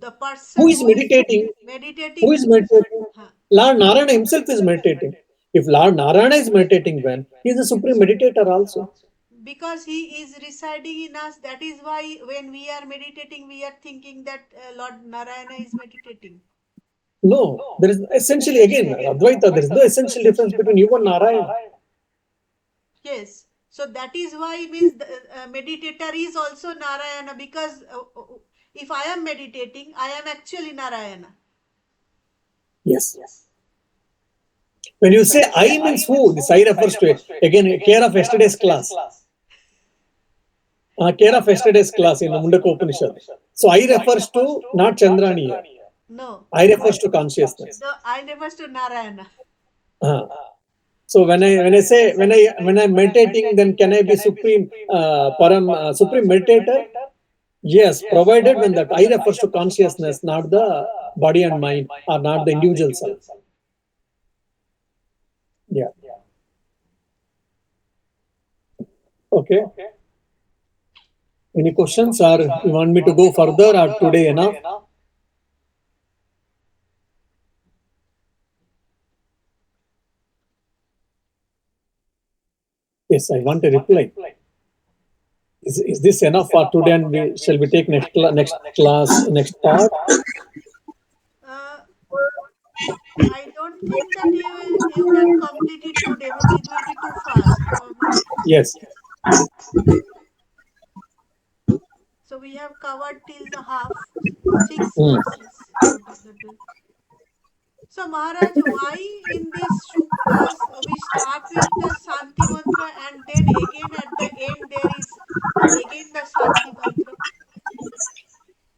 the person Who is meditating? meditating. Who is meditating? Lord Narayana himself is meditating. If Lord Narayana is meditating, when he is a supreme meditator also. Because he is residing in us, that is why when we are meditating, we are thinking that Lord Narayana is meditating. No, there is essentially, again, Advaita, there is no essential difference between you and Narayana. Yes. So that is why means the meditator is also Narayana, because if I am meditating, I am actually Narayana. Yes. When you say I means who, this I refers to, again, care of yesterday's class. Care of yesterday's class in the Mundaka Upanishad. So I refers to not Chandrani here. No. I refers to consciousness. No, I refers to Narayana. So when I'm meditating, then can I be supreme supreme meditator? Yes, provided when that I refers to consciousness, not the body and mind, or not the individual self. Yeah. Okay. Any questions, or you want me to go further, or today enough? Yes, I want a reply. Is this enough for today, and shall we take next class, next part? I don't think that you can complete it today. Means it will be too fast. Yes. So we have covered till the half, 6 verses. So Maharaj, why in these suktas we start with the Shanti mantra and then again at the end there is again the Shanti mantra?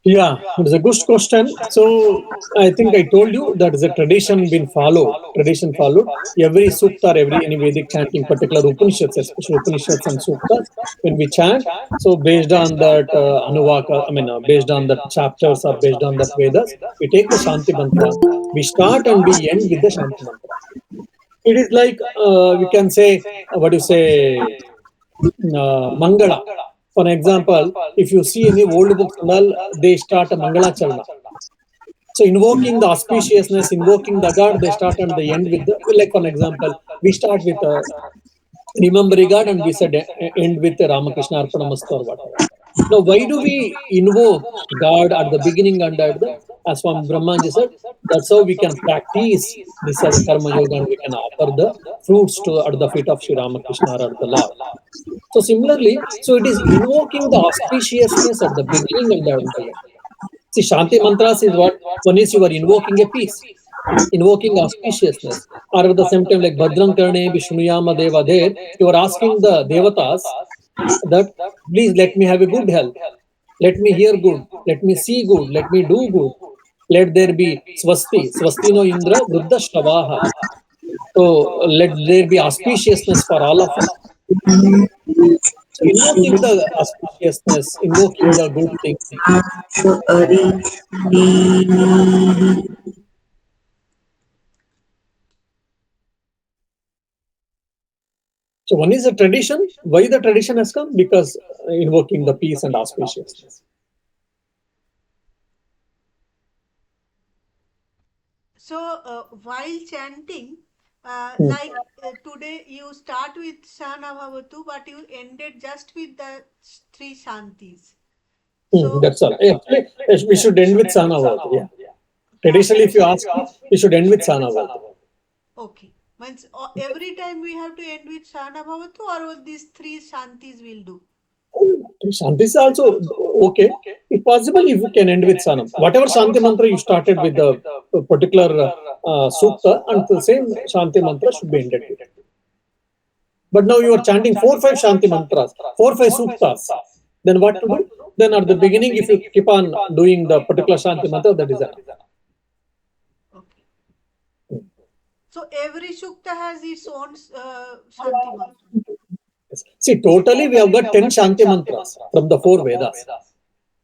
Yeah, it is a good question. So I think I told you that is a tradition been followed. Tradition followed. Every sukta or any Vedic chanting, particular Upanishads, especially Upanishads and suktas, when we chant, so based on that anuvaka, based on the chapters or based on that Vedas, we take the Shanti mantra. We start and we end with the Shanti mantra. It is like we can say what you say Mangala. For example, if you see any old books and all, they start a Mangala Chalana. So invoking the auspiciousness, invoking the God, they start and they end with the, like for example, we start with remembering God and we said end with Ramakrishna Arpanamastu or whatever. Now, why do we invoke God at the beginning and at the, as Swami Brahmanji said, that's how we can practice this as a karma yoga and we can offer the fruits to at the feet of Sri Ramakrishna or at the Lord. So similarly, so it is invoking the auspiciousness at the beginning and at the end. See, Shanti mantras is what? One is you are invoking a peace, invoking auspiciousness. Or at the same time, like Bhadram Karne Vishnuyama Deva there, you are asking the Devatas that please let me have a good health. Let me hear good. Let me see good. Let me do good. Let there be swasti. Swasti no Indra Vruddha Shavaha. So let there be auspiciousness for all of us. So invoking the auspiciousness, invoking the good things. So one is a tradition. Why the tradition has come? Because invoking the peace and auspiciousness. So while chanting, today you start with Shana Bhavatu, but you ended just with the three Shantis. So That's all. Actually, we should end with Sanavati. Yeah. Traditionally, if you ask me, we should end with Sanavati. okay. Means every time we have to end with Shana Bhavatu, or all these three Shantis will do? Shanti is also okay. If possible, if you can end with Sanam. Whatever Shanti mantra you started with the particular sukta, and the same Shanti mantra should be ended with. But now you are chanting 4-5 Shanti mantras, 4-5 suktas. Then what to do? Then at the beginning, if you keep on doing the particular Shanti mantra, that is enough. Okay. So every Shukta has its own Shanti mantra. See, totally we have got 10 Shanti mantras from the 4 Vedas.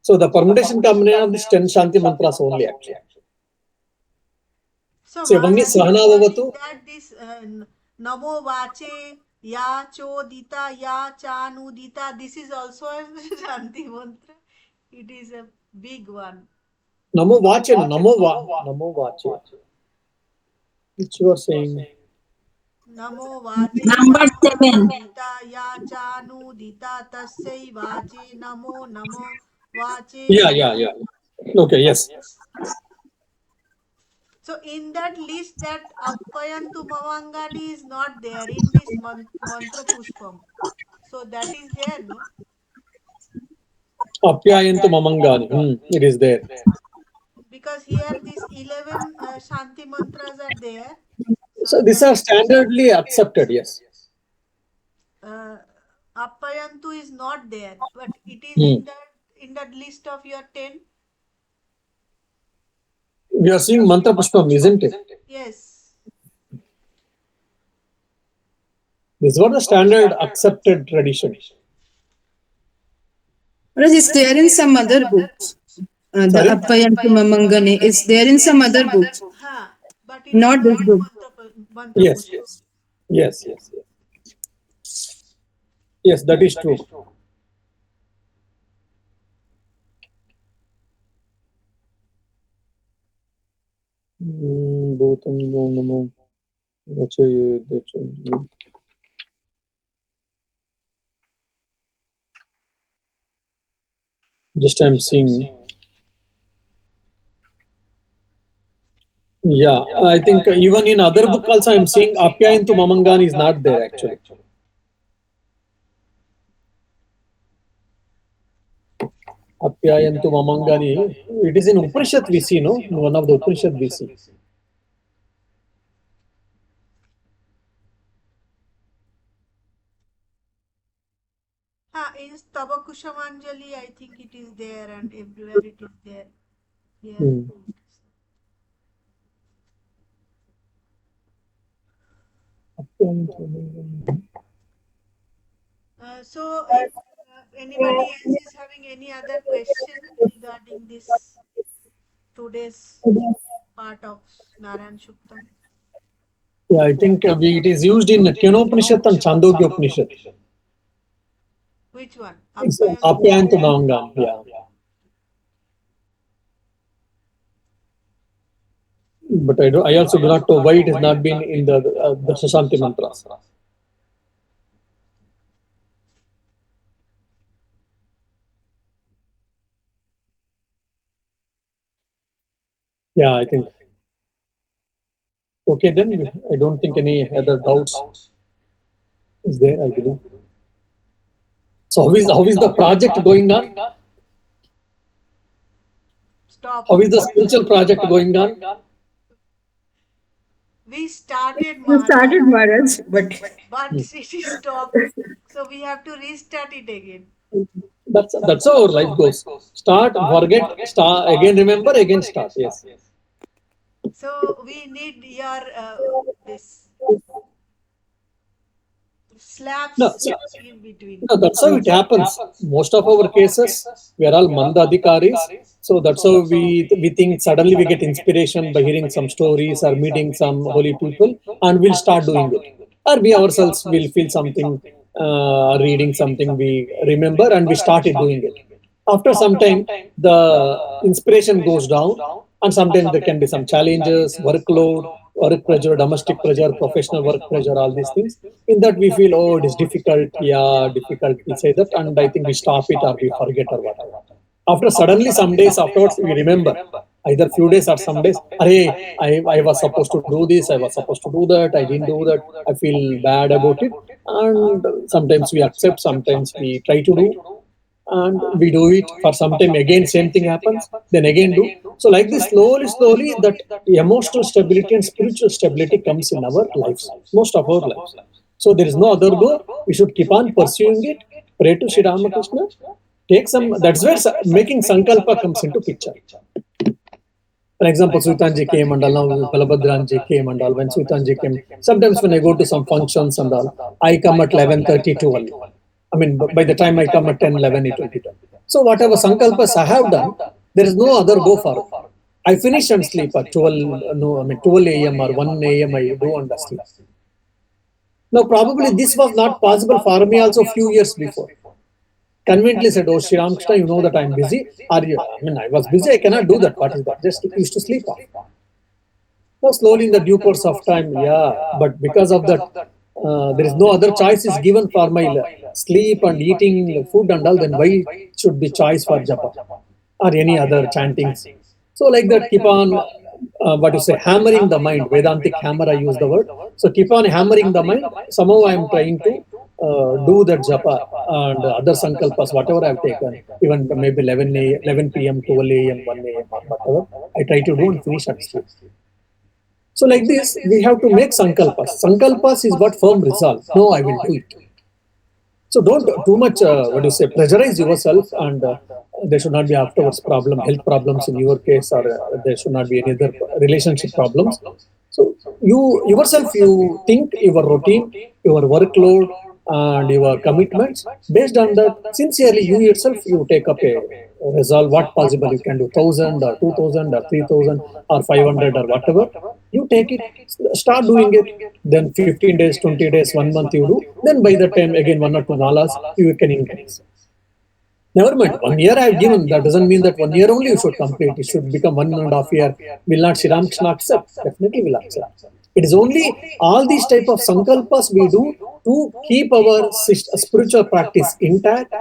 So the permutation combination of these 10 Shanti mantras only actually. So See, one is Sahana Vavatu. that this Namo Vache Ya Chodita Ya Chanudita, this is also a Shanti mantra. It is a big one. Namo Vache, Namo Vache. Which you are saying? Namo Vache Number 7. Dita Ya Chanudita Tassai Vache Namo Namo Vache. Yeah. Okay, yes. So in that list, that Appayantu Mamangani is not there in this mantra Pushpam. So that is there, no? Apyayantu Mamangani. It is there. Because here these 11 Shanti mantras are there. So So these that are standardly accepted, yes. Appayantu is not there, but it is Hmm. in that list of your 10. We are seeing Mantra Pushpam, isn't it? Yes. This was the standard accepted tradition. Or is there in some other books? The Sorry? Appayantu Mamangane is there in some other books, Ha, but it is not this not book. mantra Yes. Pushpam. Yes. Yes, that is true. Bhutam Namo. Just I'm seeing. Yeah, I think even in other book also I'm seeing Apyayantu Mamangani is not there actually. Apyayantu Mamangani, it is in Upanishad we see, no? In one of the Upanishad we see. In Tabakushamanjali, I think it is there, and everywhere it is there. Here. So, if anybody else is having any other question regarding this today's part of Narayana Suktam. Yeah, I think it is used in Kenopanishad and Chandogya Upanishad. Which one? It's Apyayantu Mamangani, yeah. But I also do not know why it has not been in the Shanti mantras. Yeah, I think. Okay, then I don't think any other doubts is there, I believe. So how is the project going on? Stop. How is the spiritual project going on? We started We started Maharaj, Maharaj, but but it is stopped. So we have to restart it again. That's how our life goes. Start, forget, start again. Remember, again start. Yes. So we need your this No, slaps see, in between. no, that's how it happens. Most of our cases, we are all mandadhikaris. So that's how we think suddenly we get inspiration by hearing some stories or meeting some holy people, and we'll start doing it. Or we ourselves will feel something, reading something we remember, and we started doing it. After some time, the inspiration goes down, and sometimes there can be some challenges, workload, work pressure, domestic pressure, professional work pressure, all these things. In that we feel, oh, it is difficult. Yeah, difficult. We say that, and I think we stop it or we forget or whatever. After suddenly some days afterwards, we remember either few days or some days. Hey, I was supposed to do this. I was supposed to do that. I didn't do that. I feel bad about it. And sometimes we accept. Sometimes we try to do, and we do it for some time. Again, same thing happens. Then again do. So like this, slowly, that emotional stability and spiritual stability comes in our lives, most of our lives. So there is no other go. We should keep on pursuing it. Pray to Sri Ramakrishna. Take some. That's where making sankalpa comes into picture. For example, Suitanji came and all, now Balabhadranji came and all. When Suitanji came, sometimes when I go to some functions and all, I come at 11:30 to 12. I mean, by the time I come at 10, 11, it will be done. So whatever sankalpas I have done, there is no other go for it. I finish and sleep at 12, no, I mean 12 a.m. or 1 a.m. I do and sleep. Now, probably this was not possible for me also few years before. Conveniently said, oh, Sri Ramakrishna, you know that I'm busy. Are you? I mean, I was busy. I cannot do that. What is that? Just used to sleep off. Now, slowly in the due course of time, yeah. But because of that, there is no other choice is given for my sleep and eating food and all. Then why should be choice for japa or any other chantings? So like that, keep on, what you say, hammering the mind. Vedantic hammer, I use the word. So keep on hammering the mind. Somehow I am trying to do that japa and other sankalpas, whatever I've taken, even maybe 11 p.m., 12 a.m., 1 a.m. or whatever, I try to do and finish and sleep. So like this, we have to make sankalpas. Sankalpas is what firm resolve. No, I will do it. So don't too much, pressurize yourself, and there should not be afterwards health problems in your case, or there should not be any other relationship problems. So you yourself, you think your routine, your workload, and your commitments. Based on that, sincerely, you yourself, you take up a resolve what possible you can do, 1,000 or 2,000 or 3,000 or 500 or whatever. You take it, start doing it. Then 15 days, 20 days, 1 month you do. Then by the time again 1 or 2 malas, you can increase. Never mind, 1 year I have given. That doesn't mean that 1 year only you should complete. It should become 1.5 year. Will not Sri Ramakrishna accept? Definitely will accept. It is only all these type of sankalpas we do to keep our spiritual practice intact,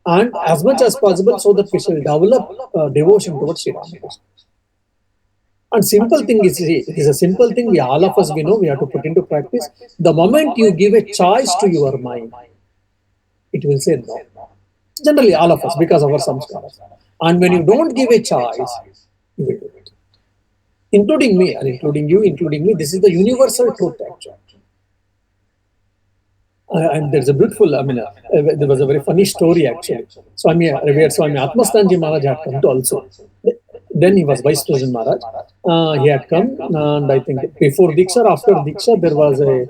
and as much as possible, so that we shall develop devotion towards Sri Ramakrishna. And simple thing is, it is a simple thing. We all of us, we know we have to put into practice. The moment you give a choice to your mind, it will say no. Generally, all of us, because of our samskaras. And when you don't give a choice, you will do it. Including me, and including you, including me. This is the universal truth, actually. And there's a beautiful, there was a very funny story, actually. Swami Atmastanji Maharaj had come to also. Then he was Vice President Maharaj. He had come, and I think before Diksha, after Diksha, there was a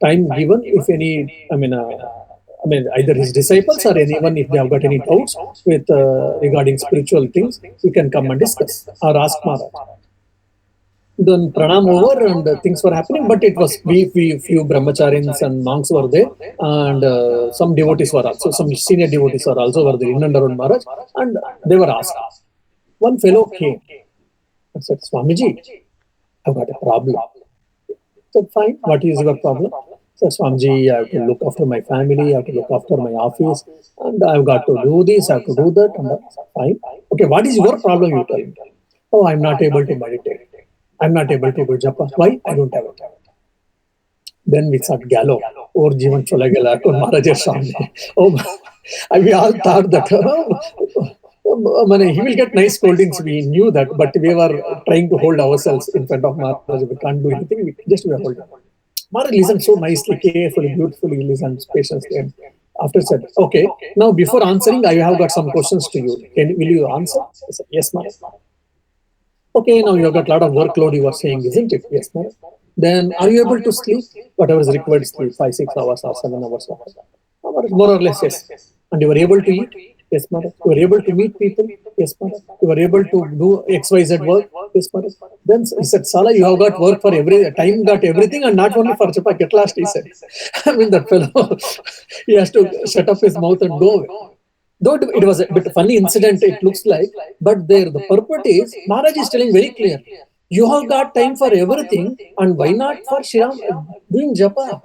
time given. If any, either his disciples or anyone, if they have got any doubts with regarding spiritual things, you can come and discuss or ask Maharaj. Then pranam over and things were happening, but it was few brahmacharins and monks were there, and some devotees were also, some senior devotees were also were there in and around Maharaj, and they were asked. One fellow came and said, Swamiji, I've got a problem. So fine, what is your problem? So Swamiji, I have to look after my family, I have to look after my office, and I've got to do this, I have to do that, and fine. Okay, what is your problem, you tell me? Oh, I'm not able to meditate. I'm not able to do japa. Why? I don't have it. Then we start gallo. Or Jivan Chola Gala, or Maharaja Swami. Oh, we all thought that he will get nice scoldings. We knew that, but we were trying to hold ourselves in front of Maharaj. We can't do anything. We are holding. Maharaj listened so nicely, carefully, beautifully, he listened patiently. And after said, okay, now before answering, I have got some questions to you. Will you answer? I said, yes, Maharaj. Okay, now you have got a lot of workload, you are saying, isn't it? Yes, Maharaj. Then are you able to sleep? Whatever is required sleep, 5, 6 hours or 7 hours. More or less, yes. And you are able to eat? Yes, Maharaj. You are able to meet people? Yes, Maharaj. You are able to do XYZ work? Yes, Maharaj. Then he said, Sala, you have got work for every time, got everything, and not only for Chapak. At last, he said. I mean, that fellow, he has to shut up his mouth and go away. Though it was a bit funny incident, it looks like, but there the purport is, Maharaj is telling very clear, you have got time for everything, and why not for Shiram doing japa?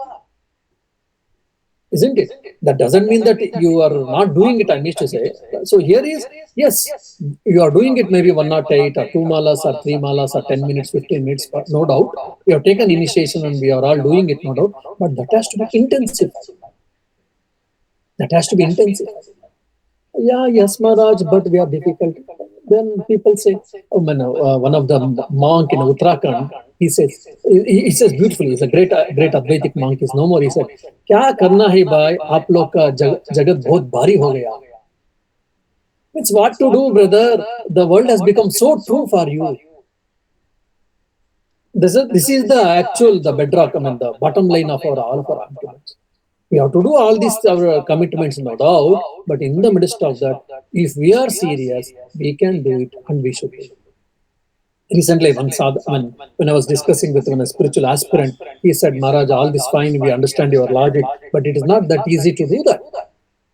Isn't it? That doesn't mean that you are not doing it, I need to say. So here is, yes, you are doing it maybe 108 or 2 malas or 3 malas or 10 minutes, 15 minutes, no doubt. We have taken initiation and we are all doing it, no doubt. But that has to be intensive. That has to be intensive. Yeah, yes, Maharaj, but we are difficult. Then people say, oh, man, one of the monk in Uttarakhand, he says beautifully, he's a great Advaitic monk, is no more. He said, "Kya karna hai bhai? Aap log ka jagat bahut bhari ho gaya." It's what to do, brother. The world has become so true for you. This is the actual, the bedrock, I mean, the bottom line of all of our arguments. We have to do all these commitments, no doubt, but in the midst of that, if we are serious, we can do it and we should do it. Recently, when I was discussing with a spiritual aspirant, he said, Maharaj, all this fine, we understand your logic, but it is not that easy to do that.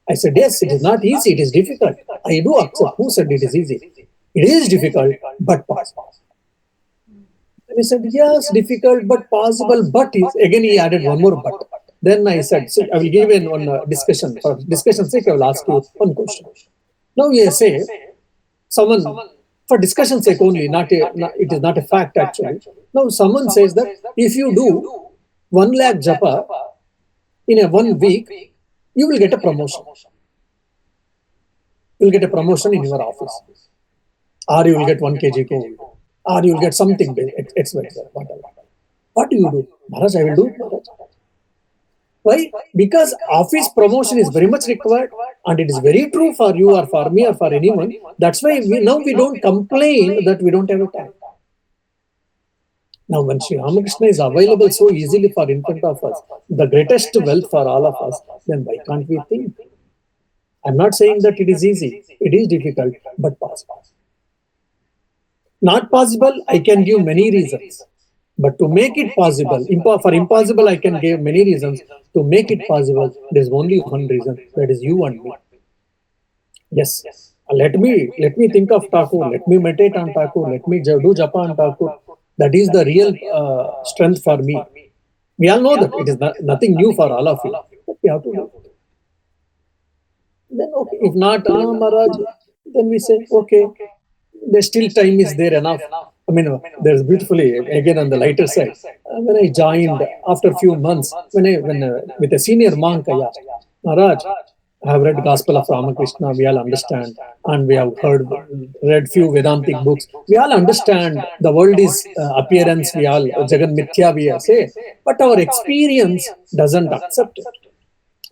I said, yes, it is not easy, it is difficult. I do accept. Who said it is easy? It is difficult, but possible. And he said, yes, difficult, but possible, but again he added one more but. Then I said, so I will give in one discussion. For discussion's sake, I will ask you one question. Now you say, someone, for discussion's sake only, it is not a fact actually. Now someone says that if you do 1 lakh japa in a 1 week, you will get a promotion. You will get a promotion in your office. Or you will get 1 kg gold. Or you will get something, XYZ, whatever. What do you do? Maharaj, I will do it, Maharaj. Why? Because office promotion is very much required, and it is very true for you or for me or for anyone. That's why we don't complain that we don't have a time. Now, when Sri Ramakrishna is available so easily for in front of us, the greatest wealth for all of us, then why can't we think? I'm not saying that it is easy. It is difficult, but possible. Not possible, I can give many reasons. But to make it possible, for impossible, I can give many reasons. To make it possible, there is only one reason, that is you and me. Yes, let me think of Thakur, let me meditate on Thakur, let me do japa on Thakur. That is the real strength for me. We all know that it is nothing new for all of you, but we have to do it. Then okay, if not, Maharaj, then we say, okay, there's still time is there enough. I mean, there's beautifully, again on the lighter side, when I joined after a few months, with a senior monk, I asked, Maharaj, I have read Gospel of Ramakrishna, we all understand, and we have read few Vedantic books. We all understand the world is appearance, we all, Jagan Mithya, we say, but our experience doesn't accept it.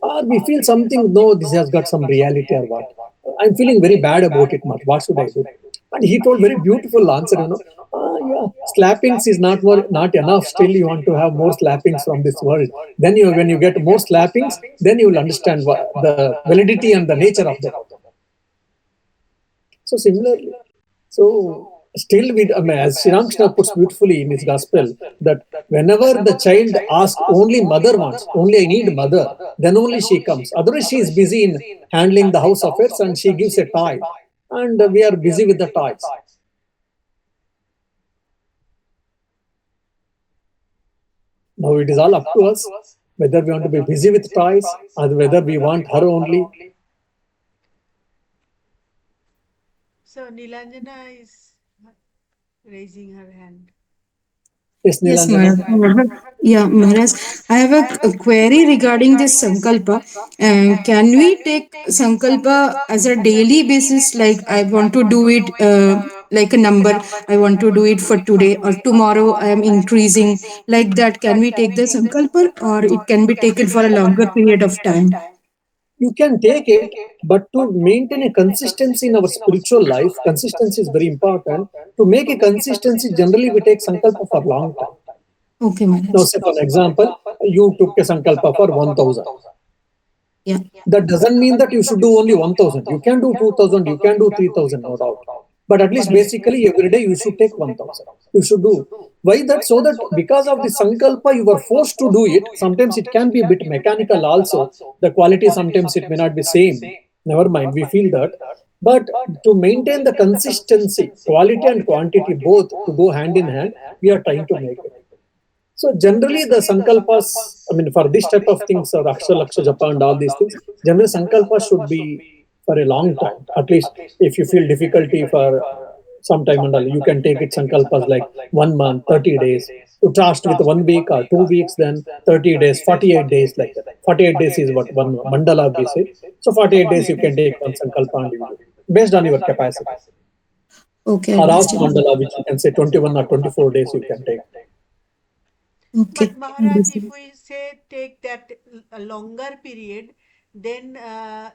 Or we feel something, no, this has got some reality or what. I'm feeling very bad about it, Maharaj. What should I do? And he told very beautiful answer, yeah, slappings is not enough. Still, you want to have more slappings from this world. Then when you get more slappings, then you will understand the validity and the nature of that. So similarly, still, as Sri Ramakrishna puts beautifully in his gospel, that whenever the child asks, only mother wants, only I need mother, then only she comes. Otherwise, she is busy in handling the house affairs and she gives a toy. And we are busy with the toys. Now it is all up to us whether we want to be busy with toys or whether we want her only. So Nilanjana is raising her hand. Yes, Yes, Nilanjana. Maharaj. Yeah, Maharaj. I have a query regarding this Sankalpa. Can we take Sankalpa as a daily basis? Like, I want to do it like a number. I want to do it for today or tomorrow. I am increasing like that. Can we take the Sankalpa, or it can be taken for a longer period of time? You can take it, but to maintain a consistency in our spiritual life, consistency is very important. To make a consistency, generally we take sankalpa for long time. Okay, Now, Maharaj. say for an example, you took a sankalpa for 1,000. Yeah. That doesn't mean that you should do only 1,000. You can do 2,000, you can do 3,000, no doubt. But at least basically every day you should take 1,000. You should do. Why that? So that because of the sankalpa you are forced to do it. Sometimes it can be a bit mechanical also. The quality sometimes it may not be same. Never mind, we feel that. But to maintain the consistency, quality and quantity both to go hand in hand, we are trying to make it. So generally the sankalpas, I mean for this type of things, the Aksha Laksha Japa and all these things, generally sankalpas should be for a long time. At least if you feel difficulty for some time and all, you can take it sankalpas like 1 month, 30 days. To fast with 1 week or 2 weeks, then 30 days, 48 days like that. 48 days is what one mandala we say. So 48 days you can take one sankalpa and you do based on your capacity. Okay, Or half understood. mandala, which you can say 21 or 24 days you can take. Okay, But Maharaj, if understood. we say take that a longer period, then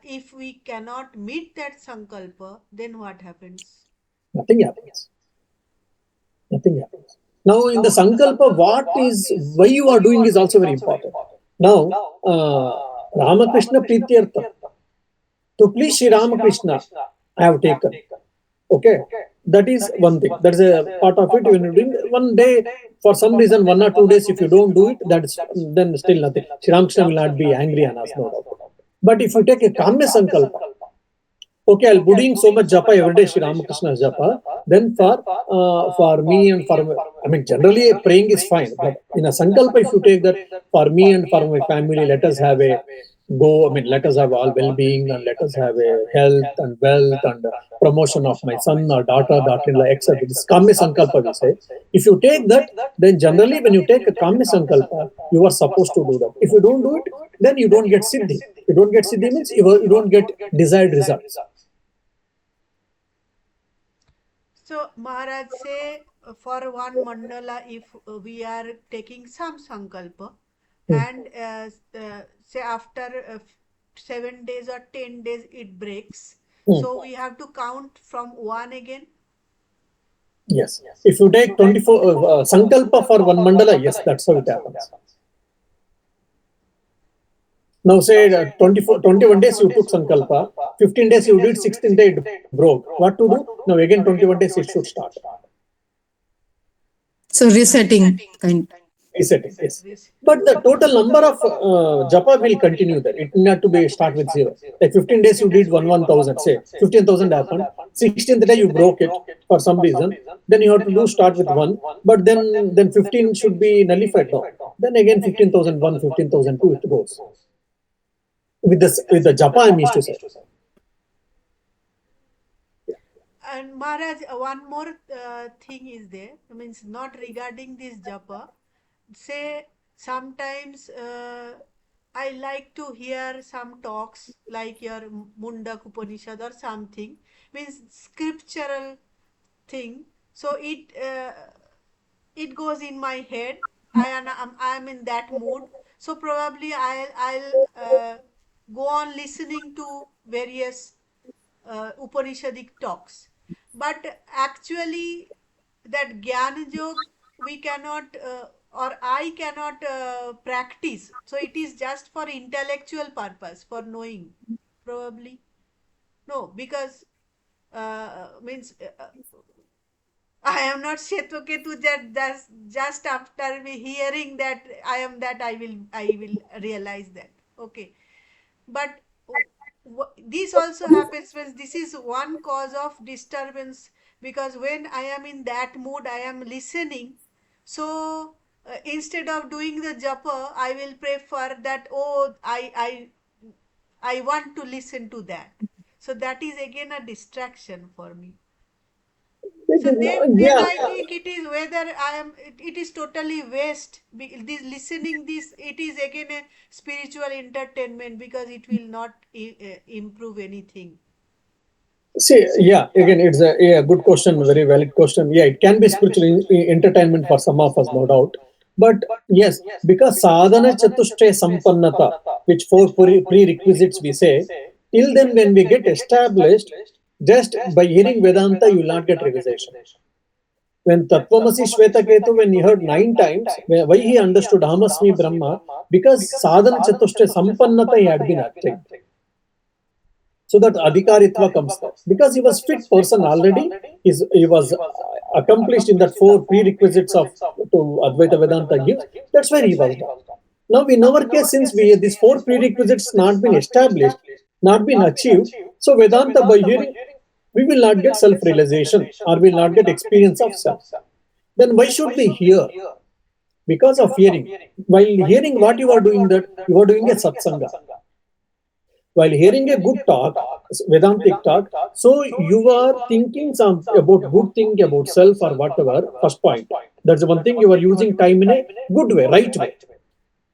if we cannot meet that sankalpa, then what happens? Nothing happens. Nothing happens. Now, in the Sankalpa, what is why you are doing is also very important. Now, Ramakrishna Prityartham. To please Sri Ramakrishna, I have taken. Okay, that is one thing. That is a part of it. When you doing one day, for some reason, 1 or 2 days, if you don't do it, that's then still nothing. Sri Ramakrishna will not be angry on us, no doubt. But if you take a Kamya Sankalpa, okay, I'll be doing so much japa every day, Sri Ramakrishna's japa. Then for me and for I mean, generally praying is fine, but in a sankalpa, if you take that for me and for my family, let us have a go. I mean, let us have all well-being and let us have a health and wealth and promotion of my son or daughter, daughter-in-law, etc. This kamya sankalpa we say. If you take that, then generally when you take a kamya sankalpa, you are supposed to do that. If you don't do it, then you don't get siddhi. You don't get siddhi means you don't get desired results. So Maharaj say for one mandala, if we are taking some sankalpa, Hmm. and say after 7 days or 10 days it breaks, Hmm. so we have to count from one again. Yes. If you take 24 Sankalpa for one mandala, yes, that's how it happens. Now say 24, 21 days you took Sankalpa, 15 days you did, 16 days it broke. What to do? Now again 21 days it should start. So resetting kind. Resetting, yes. This But the total number of japa will continue there. It need not to be start with zero. Like 15 days you did 1,000, say 15,000 happened. 16th day you broke it for some reason. Then you have to do start with one. But then 15 should be nullified now. Then again 15,001, 15,002 it goes. With the japa I mean to say. and Maharaj, one more thing is there. Means not regarding this japa. Say sometimes I like to hear some talks like your Mundak Upanishad or something, means scriptural thing. So it goes in my head. I'm in that mood. So probably I'll go on listening to various Upanishadic talks. But actually, that Jnana Yog we cannot or I cannot practice. So it is just for intellectual purpose, for knowing, probably. No, because means I am not Shetoketu just after me hearing that I am that I will realize that. Okay, but this also happens when this is one cause of disturbance, because when I am in that mood I am listening, so instead of doing the japa, I will prefer that, oh, I want to listen to that. So that is again a distraction for me. So then Yeah. I think it is whether it is totally waste. This listening, this, it is again a spiritual entertainment, because it will not improve anything. See, yeah, again, it's a good question, very valid question. Yeah, it can be spiritual entertainment for some of us, no doubt. But yes, because sadhana chatushte sampannata, which four prerequisites we say, till then when we get established, just by hearing Vedanta, you will not get realization. When Tattvamasi Shvetaketu, when he heard 9 times, why he understood Ahamasmi Brahma? Because sadhana chatushte sampannata he had been attained. So that adhikaritva comes there because he was fit person already. He was accomplished in that four prerequisites of to Advaita Vedanta gives. That's where he was done. Now in our case, since we these four prerequisites not been established, not been achieved, so Vedanta by hearing we will not get self-realization or will not get experience of self. Then why should we hear? Because of hearing. While hearing what you are doing, that you are doing a satsanga. While hearing a good talk, Vedantic talk, so you are thinking some about good thing about self or whatever. First point. That's the one thing you are using time in a good way, right way.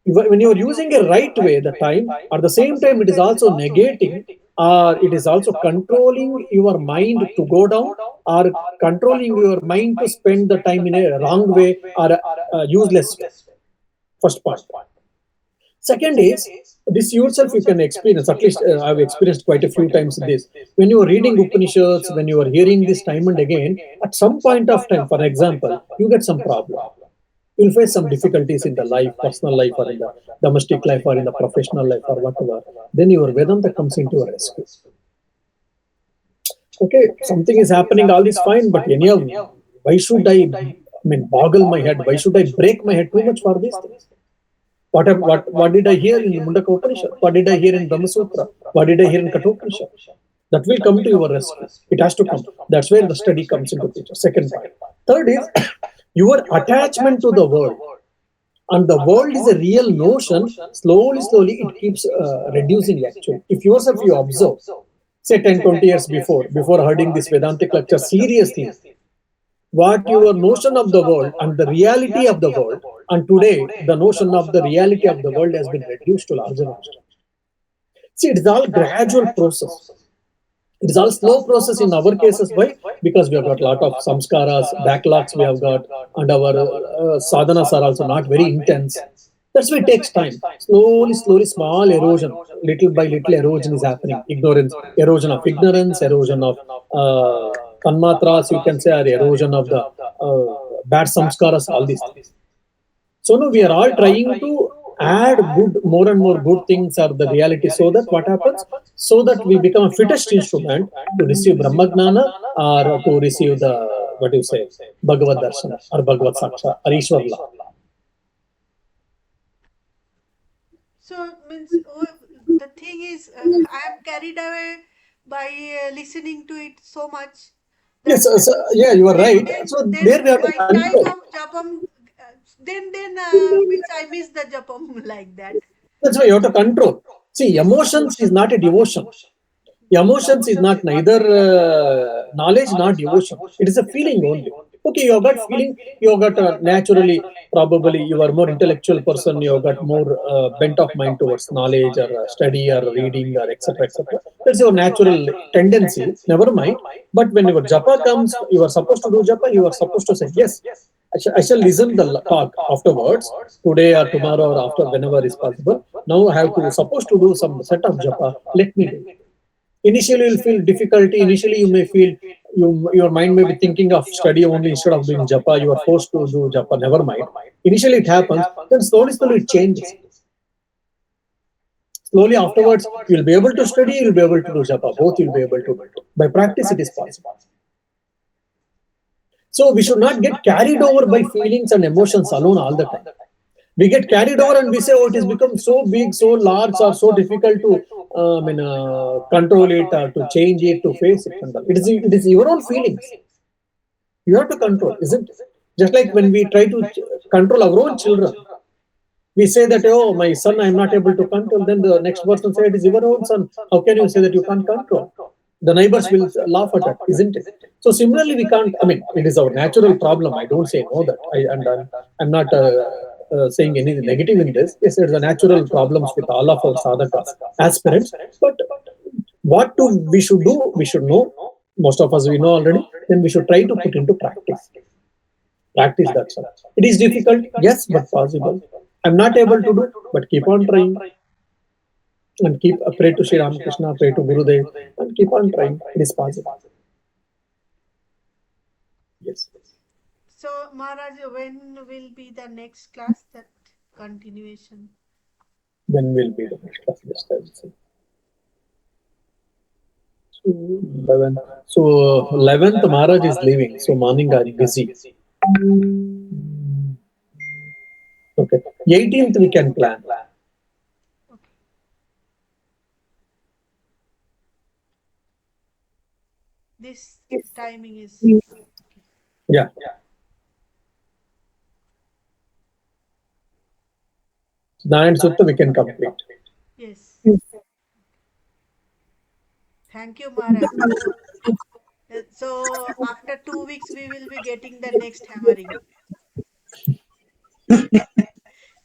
When you are using a right way, the time at the same time it is also negating or it is also controlling your mind to go down or controlling your mind to spend the time in a wrong way or a useless way. First point. Second is this yourself you can experience. At least I've experienced quite a few times this. When you are reading Upanishads, when you are hearing this time and again, at some point of time, for example, you get some problem. You'll face some difficulties in the life, personal life, or in the domestic life, or in the professional life, or whatever. Then your Vedanta comes into your rescue. Okay, something is happening, all is fine, but anyhow, why should I mean, boggle my head? Why should I break my head too much for these things? What did I hear in the Mundaka Upanishad? What did I hear in Brahma Sutra? What did I hear in Kathopanishad? That will come to your rescue. It has to come. That's where the study comes into picture. Second point. Third is your attachment to the world. And the world is a real notion. Slowly, it keeps reducing actually. If yourself you observe, say 10, 20 years before hearing this Vedantic lecture seriously, what your notion of the world and the reality of the world, and today the notion of the reality of the world has been reduced to larger extent. See, it is all gradual process. It is all slow process in our cases. Why? Because we have got a lot of samskaras, backlogs we have got, and our sadhanas are also not very intense. That's why it takes time. Slowly, small erosion, little by little erosion is happening. Ignorance, erosion of ignorance, erosion of tanmatras, you can say, or erosion of the bad samskaras, all these things. So now we are all trying to add more and more good things are the reality, so that what happens? So that we become a fittest instrument to receive Brahmagnana or to receive the, what you say, Bhagavad Darshan or Bhagavad Saksha or Ishwarla. So means, the thing is, I am carried away by listening to it so much Yes, that yeah, you are right. So there then we have to my time control. of japam, then means I miss the japam like that. That's why you have to control. See, Yes. emotions is not a devotion. Emotions is not neither knowledge nor devotion. It is a feeling only. Okay, you have got feeling. You have got naturally, probably you are more intellectual person. You have got more bent of mind towards knowledge or study or reading or etc. etc. That's your natural tendency. Never mind. But when your japa comes, you are supposed to do japa. You are supposed to say yes. I shall listen the talk afterwards, today or tomorrow or after whenever is possible. Now I have to supposed to do some set of japa. Let me do. Initially, you'll feel difficulty. Initially, you may feel your mind may be thinking of study only instead of doing japa. You are forced to do japa. Never mind. Initially, it happens. Then slowly, it changes. Slowly afterwards, you'll be able to study. You'll be able to do japa. Both you'll be able to do. By practice, it is possible. So we should not get carried over by feelings and emotions alone all the time. We get carried over and we say, oh, it has become so big, so large, or so difficult to control it or to change it, to face it. It is your own feelings. You have to control, isn't it? Just like when we try to control our own children. We say that, oh, my son, I am not able to control. Then the next person said, it is your own son. How can you say that you can't control? The neighbors will laugh at that, isn't it? So similarly, we can't, I mean, it is our natural problem. I don't say no that. I'm not saying anything negative in this. Yes, it's a natural problems with all of our sadhakas, aspirants. But what we should do, we should know. Most of us we know already. Then we should try to put into practice. Practice that. It is difficult, yes, but possible. I'm not able to do, but keep on trying. And keep pray to Sri Ramakrishna, pray to Gurudev, and keep on trying. It is possible. Yes. So, Maharaj, when will be the next class? That continuation. When will be the next class? Just I will say. So 11th. So 11th, Maharaj is leaving. So morning I'm busy. Okay. 18th we can plan. Okay. This timing is okay. Yeah. Narayana Suktam we can complete. Yes. Thank you, Maharaj. So after 2 weeks, we will be getting the next hammering.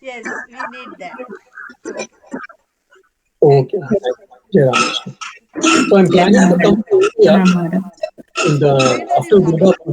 Yes, we need that. Okay. Thank Okay. you. Jai Ramakrishna. So I'm planning to come to India Yeah, Maharaj. in the When are you after coming? Durga